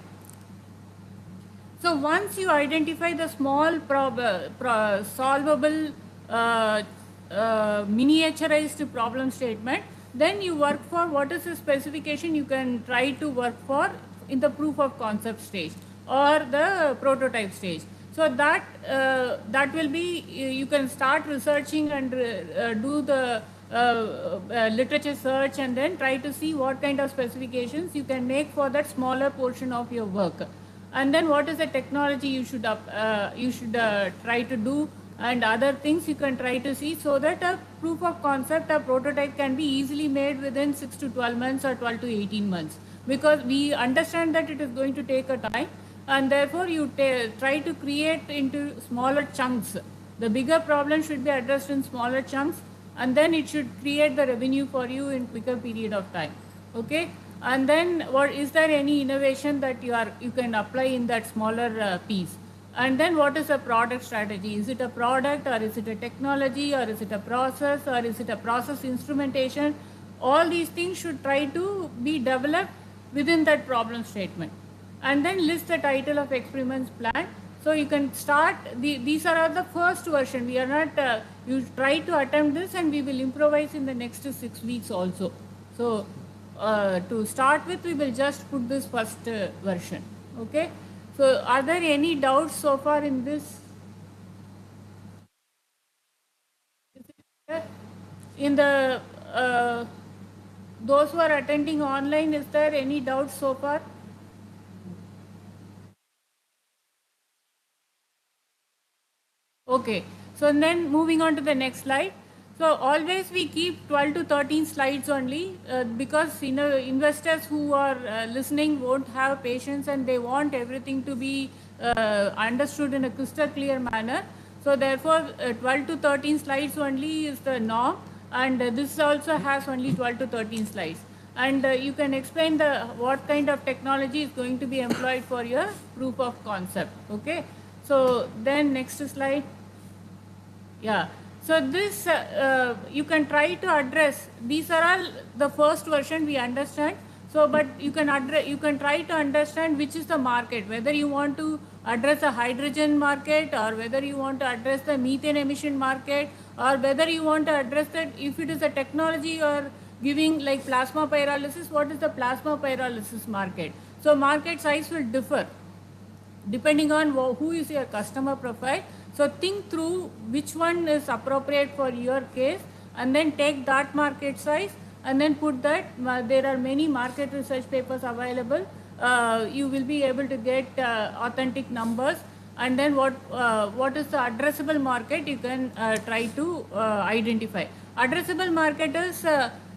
So once you identify the small solvable miniaturized problem statement, then you work for what is the specification you can try to work for in the proof of concept stage or the prototype stage. So that will be, you can start researching and do the literature search, and then try to see what kind of specifications you can make for that smaller portion of your work. And then what is the technology you should try to do, and other things you can try to see, so that a proof of concept, a prototype can be easily made within 6 to 12 months or 12 to 18 months. Because we understand that it is going to take a time, and therefore you try to create into smaller chunks. The bigger problem should be addressed in smaller chunks, and then it should create the revenue for you in quicker period of time. Okay, and then what is there any innovation that you can apply in that smaller piece? And then what is a product strategy? Is it a product, or is it a technology, or is it a process, or is it a process instrumentation? All these things should try to be developed within that problem statement. And then list the title of experiments planned. So you can start, these are the first version. We are not, you try to attempt this, and we will improvise in the next 6 weeks also. So to start with, we will just put this first version. Okay. So are there any doubts so far in this? In the, those who are attending online, is there any doubts so far? Okay, so then moving on to the next slide. So always we keep 12 to 13 slides only, because investors who are listening won't have patience, and they want everything to be understood in a crystal clear manner. So therefore 12 to 13 slides only is the norm, and this also has only 12 to 13 slides. And you can explain what kind of technology is going to be employed for your proof of concept. Okay, so then next slide. Yeah, so this you can try to address. These are all the first version we understand. So, but you can try to understand which is the market, whether you want to address a hydrogen market, or whether you want to address the methane emission market, or whether you want to address that if it is a technology or giving like plasma pyrolysis, what is the plasma pyrolysis market? So market size will differ depending on who is your customer profile. So think through which one is appropriate for your case, and then take that market size, and then put that. There are many market research papers available. You will be able to get authentic numbers, and then what is the addressable market you can try to identify. Addressable market is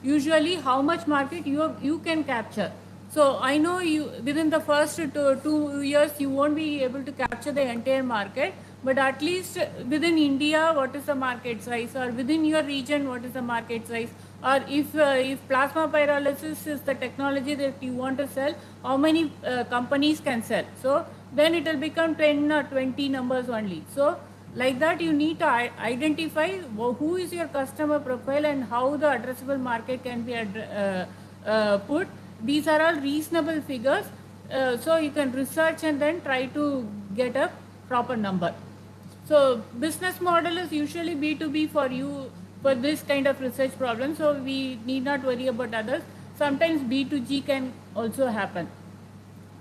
usually how much market you can capture. So I know you within the first 2 years you won't be able to capture the entire market, but at least within India, what is the market size, or within your region, what is the market size, or if plasma pyrolysis is the technology that you want to sell, how many companies can sell. So then it will become 10 or 20 numbers only. So like that you need to identify who is your customer profile and how the addressable market can be put. These are all reasonable figures, so you can research and then try to get a proper number. So business model is usually B2B for you for this kind of research problem, so we need not worry about others. Sometimes B2G can also happen.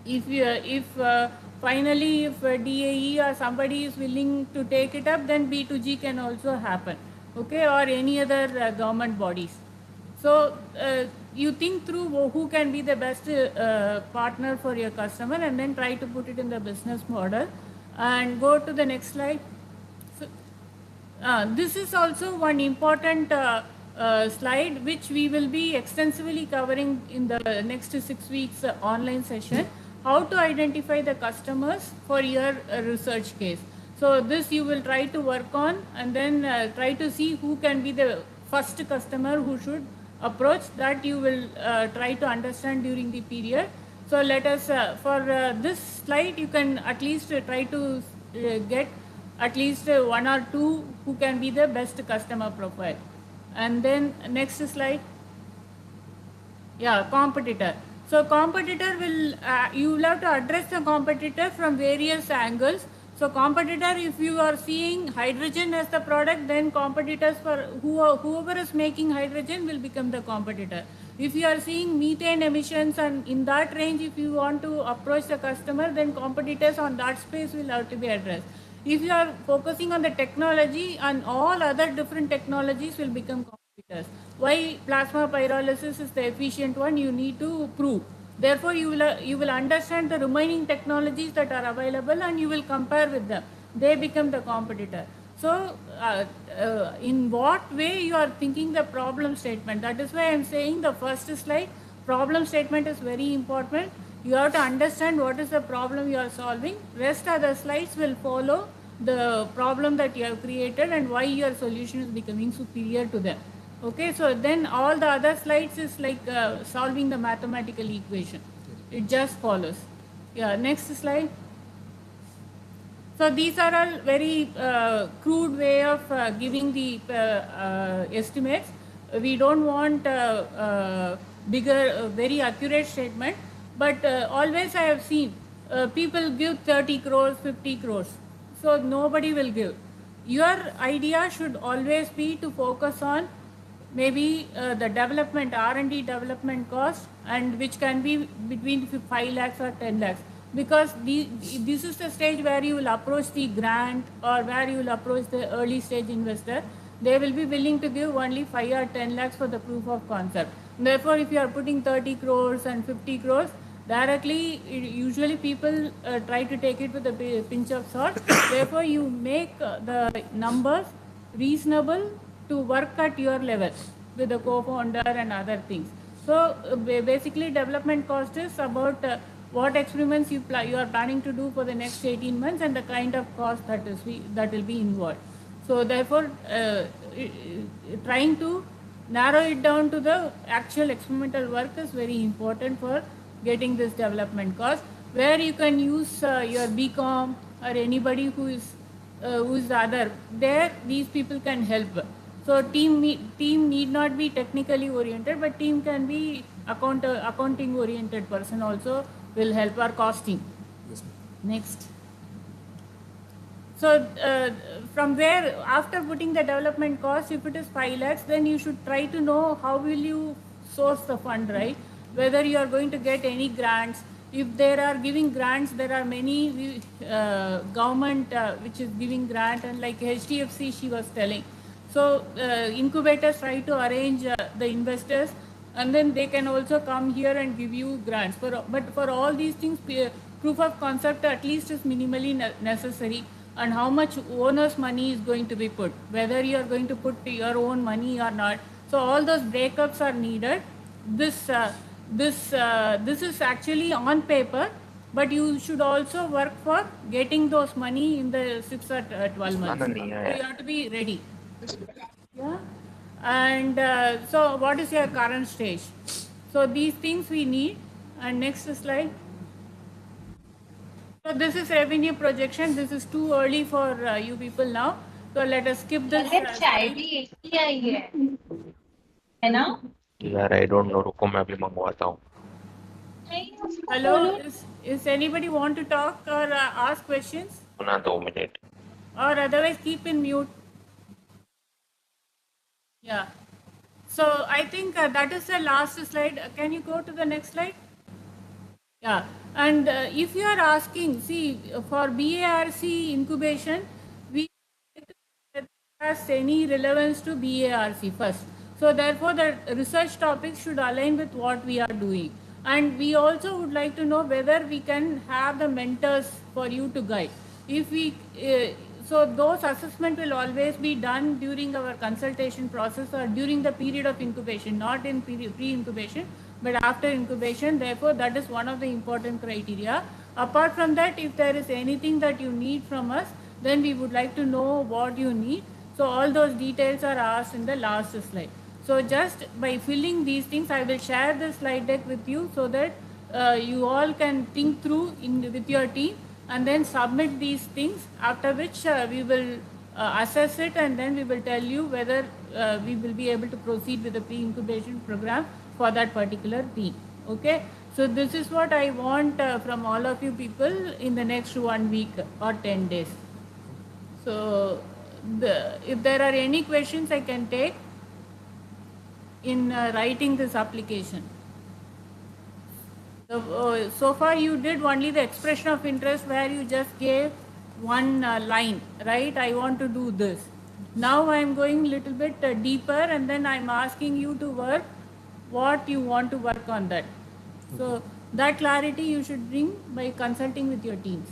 If finally if DAE or somebody is willing to take it up, then B2G can also happen, okay, or any other government bodies. So you think through who can be the best partner for your customer, and then try to put it in the business model. And go to the next slide. So, this is also one important slide which we will be extensively covering in the next 6 weeks online session. How to identify the customers for your research case. So this you will try to work on, and then try to see who can be the first customer who should approach. That you will try to understand during the period. So let us, for this slide, you can at least try to get at least 1 or 2 who can be the best customer profile. And then next slide. Yeah, competitor. So competitor will, you will have to address the competitor from various angles. So competitor, if you are seeing hydrogen as the product, then competitors for whoever is making hydrogen will become the competitor. If you are seeing methane emissions and in that range, if you want to approach the customer, then competitors on that space will have to be addressed. If you are focusing on the technology, and all other different technologies will become competitors. Why plasma pyrolysis is the efficient one, you need to prove. Therefore, you will understand the remaining technologies that are available, and you will compare with them. They become the competitor. So, in what way you are thinking the problem statement? That is why I am saying the first slide, problem statement is very important. You have to understand what is the problem you are solving. Rest of the slides will follow the problem that you have created and why your solution is becoming superior to them. Okay, so then all the other slides is like solving the mathematical equation. It just follows. Yeah, next slide. So these are all very crude way of giving the estimates. We don't want bigger, very accurate statement, but always I have seen people give 30 crores, 50 crores. So nobody will give. Your idea should always be to focus on maybe the development, R&D development cost, and which can be between 5 lakhs or 10 lakhs. Because this is the stage where you will approach the grant, or where you will approach the early stage investor. They will be willing to give only 5 or 10 lakhs for the proof of concept. Therefore, if you are putting 30 crores and 50 crores, directly, usually people try to take it with a pinch of salt. Therefore, you make the numbers reasonable to work at your level with the co-founder and other things. So basically, development cost is about what experiments you are planning to do for the next 18 months and the kind of cost that will be involved. So therefore, trying to narrow it down to the actual experimental work is very important for getting this development cost, where you can use your BCom or anybody who is other. There, these people can help. So team need not be technically oriented, but team can be accounting oriented person also will help, or costing. Yes, next. So from where, after putting the development cost, if it is 5 lakhs, then you should try to know how will you source the fund, right? Whether you are going to get any grants. If there are giving grants, there are many government which is giving grant, and like HDFC she was telling. So incubators try to arrange the investors, and then they can also come here and give you grants. But for all these things, proof of concept at least is minimally necessary, and how much owner's money is going to be put, whether you are going to put your own money or not. So all those breakups are needed. This is actually on paper, but you should also work for getting those money in the 6 or 12 months. So you have to be ready. Yeah. And so what is your current stage? So these things we need. And next slide. So this is revenue projection. This is too early for you people now. So let us skip this. है ना यार I don't know रुको मैं अभी मंगवाता हूँ Hello, is anybody want to talk or ask questions? ना 2 minute Or otherwise keep in mute. Yeah. So I think that is the last slide. Can you go to the next slide? Yeah. And if you are asking, see, for BARC incubation, we has any relevance to BARC first. So therefore, the research topics should align with what we are doing. And we also would like to know whether we can have the mentors for you to guide. If we, so those assessment will always be done during our consultation process or during the period of incubation, not in pre-incubation, but after incubation. Therefore, that is one of the important criteria. Apart from that, if there is anything that you need from us, then we would like to know what you need. So all those details are asked in the last slide. So just by filling these things, I will share the slide deck with you so that you all can think through with your team and then submit these things, after which we will assess it, and then we will tell you whether we will be able to proceed with the pre-incubation program for that particular team. Okay, so this is what I want from all of you people in the next 1 week or 10 days. So if there are any questions, I can take in writing this application. So far you did only the expression of interest where you just gave one line, right? I want to do this. Now I am going a little bit deeper, and then I am asking you to work what you want to work on that. So that clarity you should bring by consulting with your teams.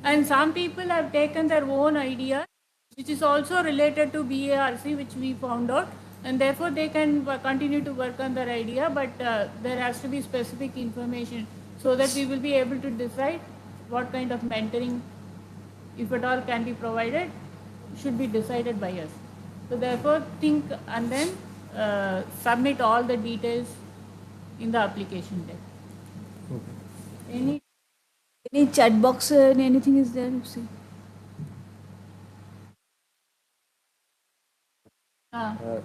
And some people have taken their own idea, which is also related to BARC, which we found out, and therefore they can continue to work on their idea, but there has to be specific information so that we will be able to decide what kind of mentoring, if at all, can be provided, should be decided by us. So therefore think and then submit all the details in the application deck. Okay. Any chat box and anything is there? See.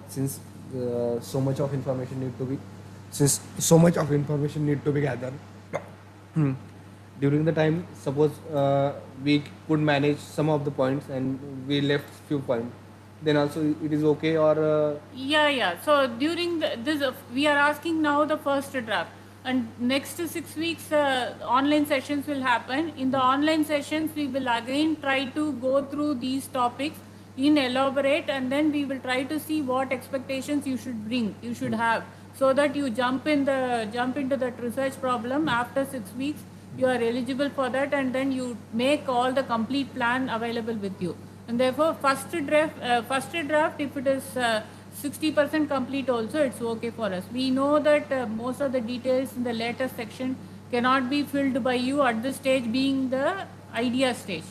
Since so much of information need to be gathered during the time, suppose we could manage some of the points and we left few points, then also it is okay, or Yeah. So during this, we are asking now the first draft, and next 6 weeks online sessions will happen. In the online sessions, we will again try to go through these topics in elaborate, and then we will try to see what expectations you should bring, you should have, so that you jump into that research problem after 6 weeks. You are eligible for that, and then you make all the complete plan available with you. And therefore, first draft, if it is 60% complete also, it's okay for us. We know that most of the details in the latest section cannot be filled by you at this stage, being the idea stage.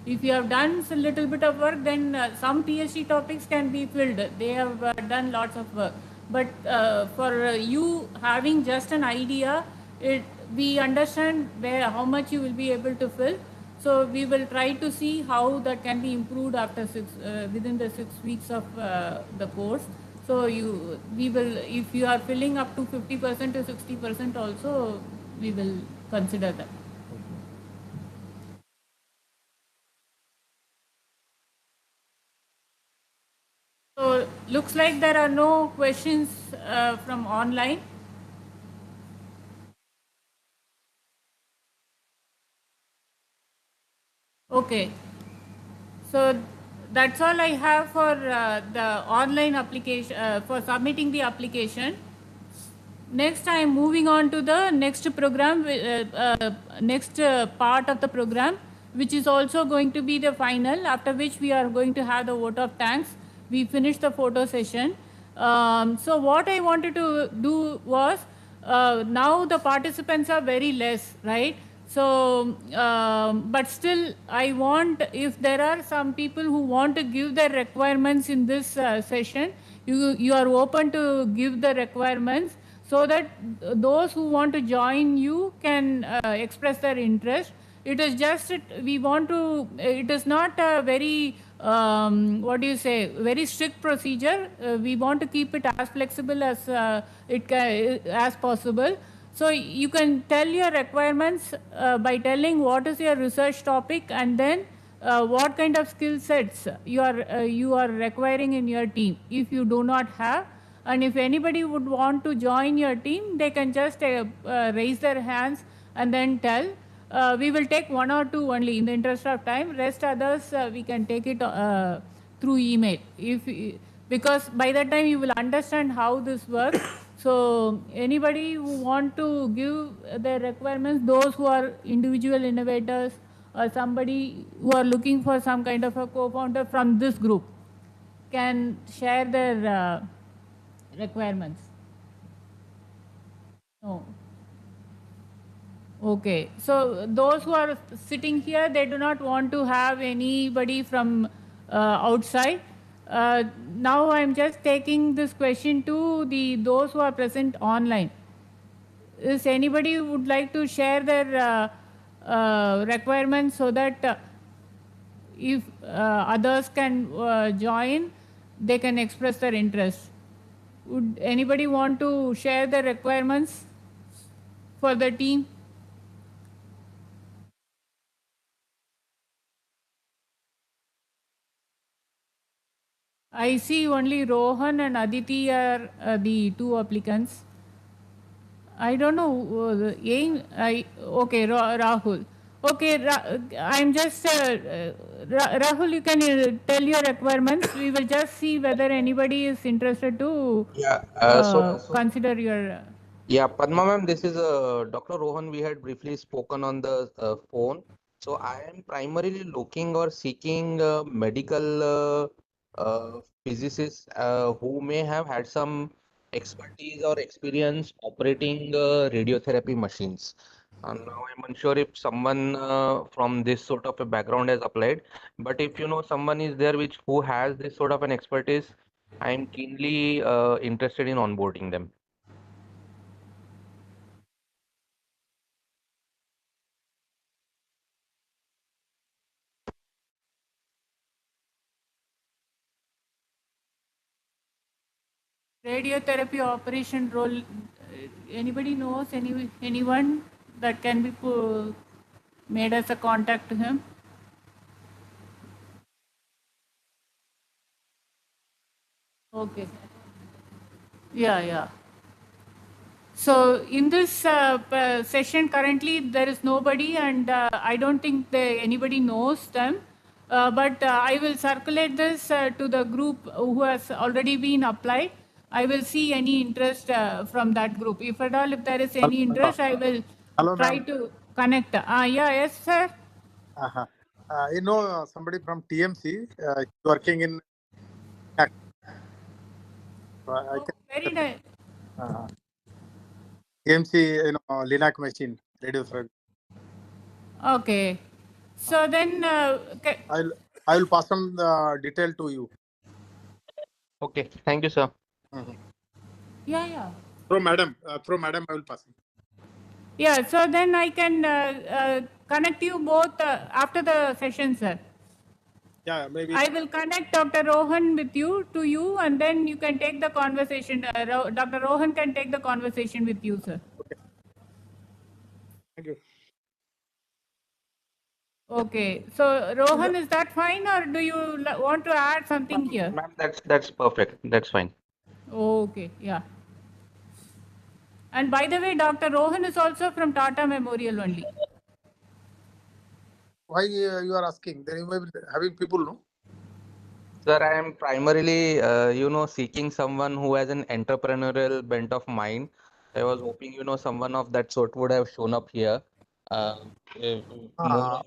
If you have done a little bit of work, then some PhD topics can be filled. They have done lots of work. But for you having just an idea, we understand how much you will be able to fill. So we will try to see how that can be improved after within the 6 weeks of the course. So we will, if you are filling up to 50% to 60% also, we will consider that. So looks like there are no questions from online. Okay. So that's all I have for the online application, for submitting the application. Next, I am moving on to the next program, next part of the program, which is also going to be the final, after which we are going to have the vote of thanks. We finished the photo session. So what I wanted to do was, now the participants are very less, right? So, but still, I want, if there are some people who want to give their requirements in this session, you are open to give the requirements, so that those who want to join you can express their interest. It is just, we want to, it is not a very, what do you say, very strict procedure. We want to keep it as flexible as as possible. So you can tell your requirements by telling what is your research topic, and then what kind of skill sets you are requiring in your team. If you do not have, and if anybody would want to join your team, they can just raise their hands and then tell. We will take one or two only in the interest of time. Rest others we can take it through email. Because by that time you will understand how this works. So anybody who want to give their requirements, those who are individual innovators or somebody who are looking for some kind of a co-founder from this group, can share their requirements. No. Okay. So those who are sitting here, they do not want to have anybody from outside. Now I'm just taking this question to those who are present online. Is anybody would like to share their requirements, so that if others can join, they can express their interest? Would anybody want to share the requirements for the team? I see only Rohan and Aditi are the two applicants. I don't know. Okay, Rahul. Okay, I'm just Rahul. You can tell your requirements. We will just see whether anybody is interested to Yeah. consider your. Yeah, Padma ma'am, this is Dr. Rohan. We had briefly spoken on the phone. So I am primarily looking or seeking medical physicists who may have had some expertise or experience operating radiotherapy machines. Now I'm unsure if someone from this sort of a background has applied, but if you know someone is there which who has this sort of an expertise, I am keenly interested in onboarding them. Radiotherapy operation role. Anybody knows anyone that can be made as a contact to him? Okay. Yeah, yeah. So in this session currently there is nobody, and I don't think anybody knows them. But I will circulate this to the group who has already been applied. I will see any interest from that group. If at all, if there is any interest, I will Hello, try ma'am. to connect. Yeah, yes, sir. Uh-huh. You know somebody from TMC working in. I Oh, can very nice. TMC, Linac machine radio therapy. Okay. So then, I will pass on the detail to you. Okay, thank you, sir. yeah, yeah. Through madam, I will pass. Yeah, so then I can connect you both after the session, sir. Yeah, maybe. I will connect Dr. Rohan with you to you, and then you can take the conversation. Dr. Rohan can take the conversation with you, sir. Okay. Thank you. Okay. So Rohan, is that fine, or do you want to add something here? Ma'am, that's perfect. That's fine. Okay. Yeah. And by the way, Dr. Rohan is also from Tata Memorial only. Why you are asking? Then you may be having people, no? Sir, I am primarily, seeking someone who has an entrepreneurial bent of mind. I was hoping, someone of that sort would have shown up here. Uh, More of,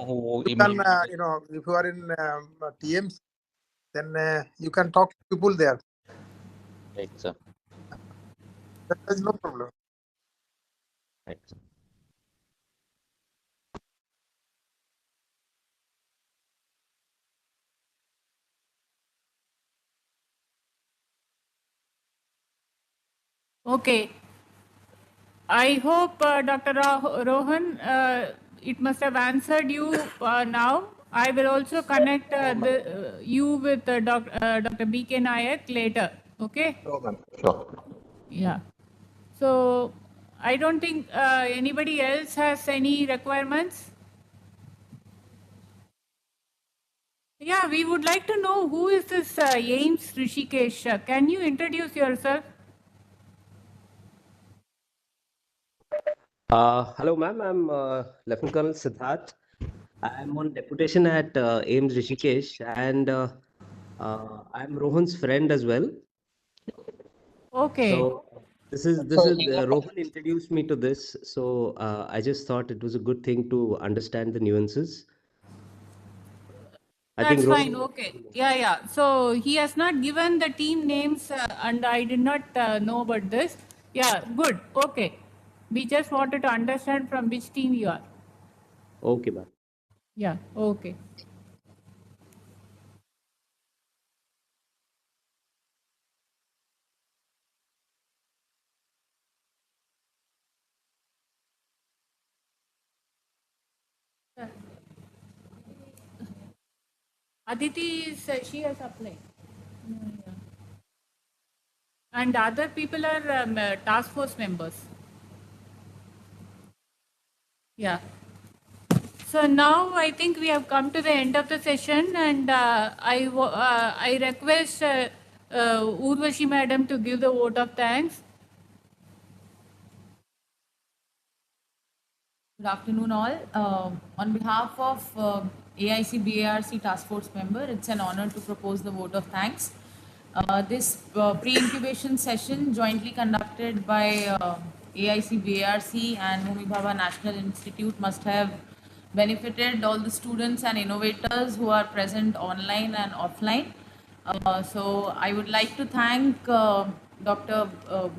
who You can, immediately. if you are in TMC, then you can talk to people there. Right, sir. There is no problem. Right, sir. Okay. I hope, Dr. Rohan, it must have answered you now. I will also connect you with Dr. B.K. Nayak later. Okay? Sure, ma'am. Sure. Yeah. So I don't think anybody else has any requirements. Yeah, we would like to know who is this Ames Rishikesh. Can you introduce yourself? Hello, ma'am. I'm Lieutenant Colonel Siddharth. I'm on deputation at Ames Rishikesh, and I'm Rohan's friend as well. Okay. So this is Rohan introduced me to this, so I just thought it was a good thing to understand the nuances. I That's think Rohan. fine. Okay. Yeah. So he has not given the team names, and I did not know about this. Yeah, good. Okay. We just wanted to understand from which team you are. Okay, ma'am. Yeah. Okay. Aditi is she has applied. Yeah. And other people are task force members. Yeah. So now I think we have come to the end of the session, and I request Urvashi madam to give the vote of thanks. Good afternoon, all. On behalf of AIC BARC Task Force member, it's an honor to propose the vote of thanks. This pre-incubation session jointly conducted by AIC BARC and Homi Bhabha National Institute must have benefited all the students and innovators who are present online and offline. So I would like to thank Dr.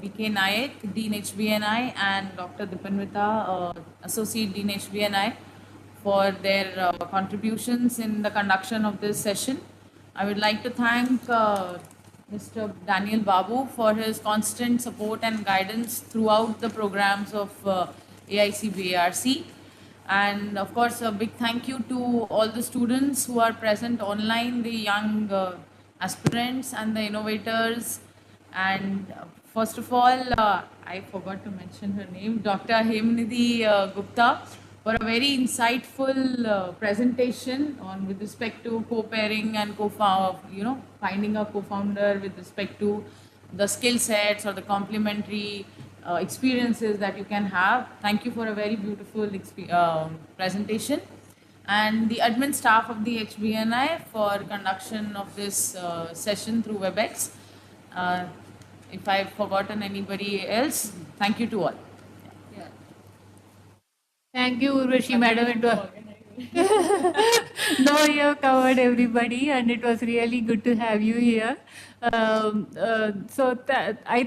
B.K. Nayak, Dean HBNI, and Dr. Dipanvita, Associate Dean HBNI, for their contributions in the conduction of this session. I would like to thank Mr. Daniel Babu for his constant support and guidance throughout the programs of AIC BARC. And of course, a big thank you to all the students who are present online, the young aspirants and the innovators. And first of all, I forgot to mention her name, Dr. Hemnidhi Gupta, for a very insightful presentation on with respect to co-pairing and finding a co-founder with respect to the skill sets or the complementary experiences that you can have. Thank you for a very beautiful presentation. And the admin staff of the HBNI for conduction of this session through WebEx. If I've forgotten anybody else, thank you to all. Yeah. Thank you, Urvashi madam. No, you have covered everybody, and it was really good to have you here. I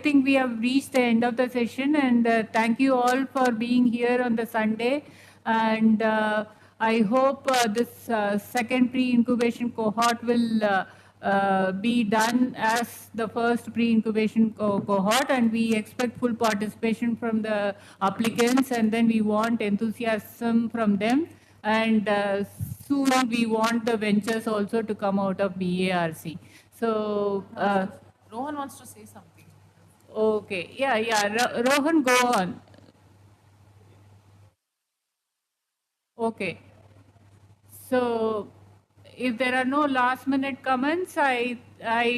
think we have reached the end of the session, and thank you all for being here on the Sunday. And I hope this second pre-incubation cohort will be done as the first pre-incubation cohort, and we expect full participation from the applicants, and then we want enthusiasm from them, and soon we want the ventures also to come out of BARC. So, Rohan wants to say something. okay, yeah, Rohan, go on. Okay. So, if there are no last minute comments, I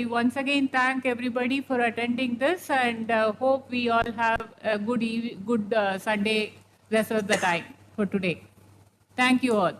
once again thank everybody for attending this, and hope we all have a good Sunday rest of the time for today. Thank you all.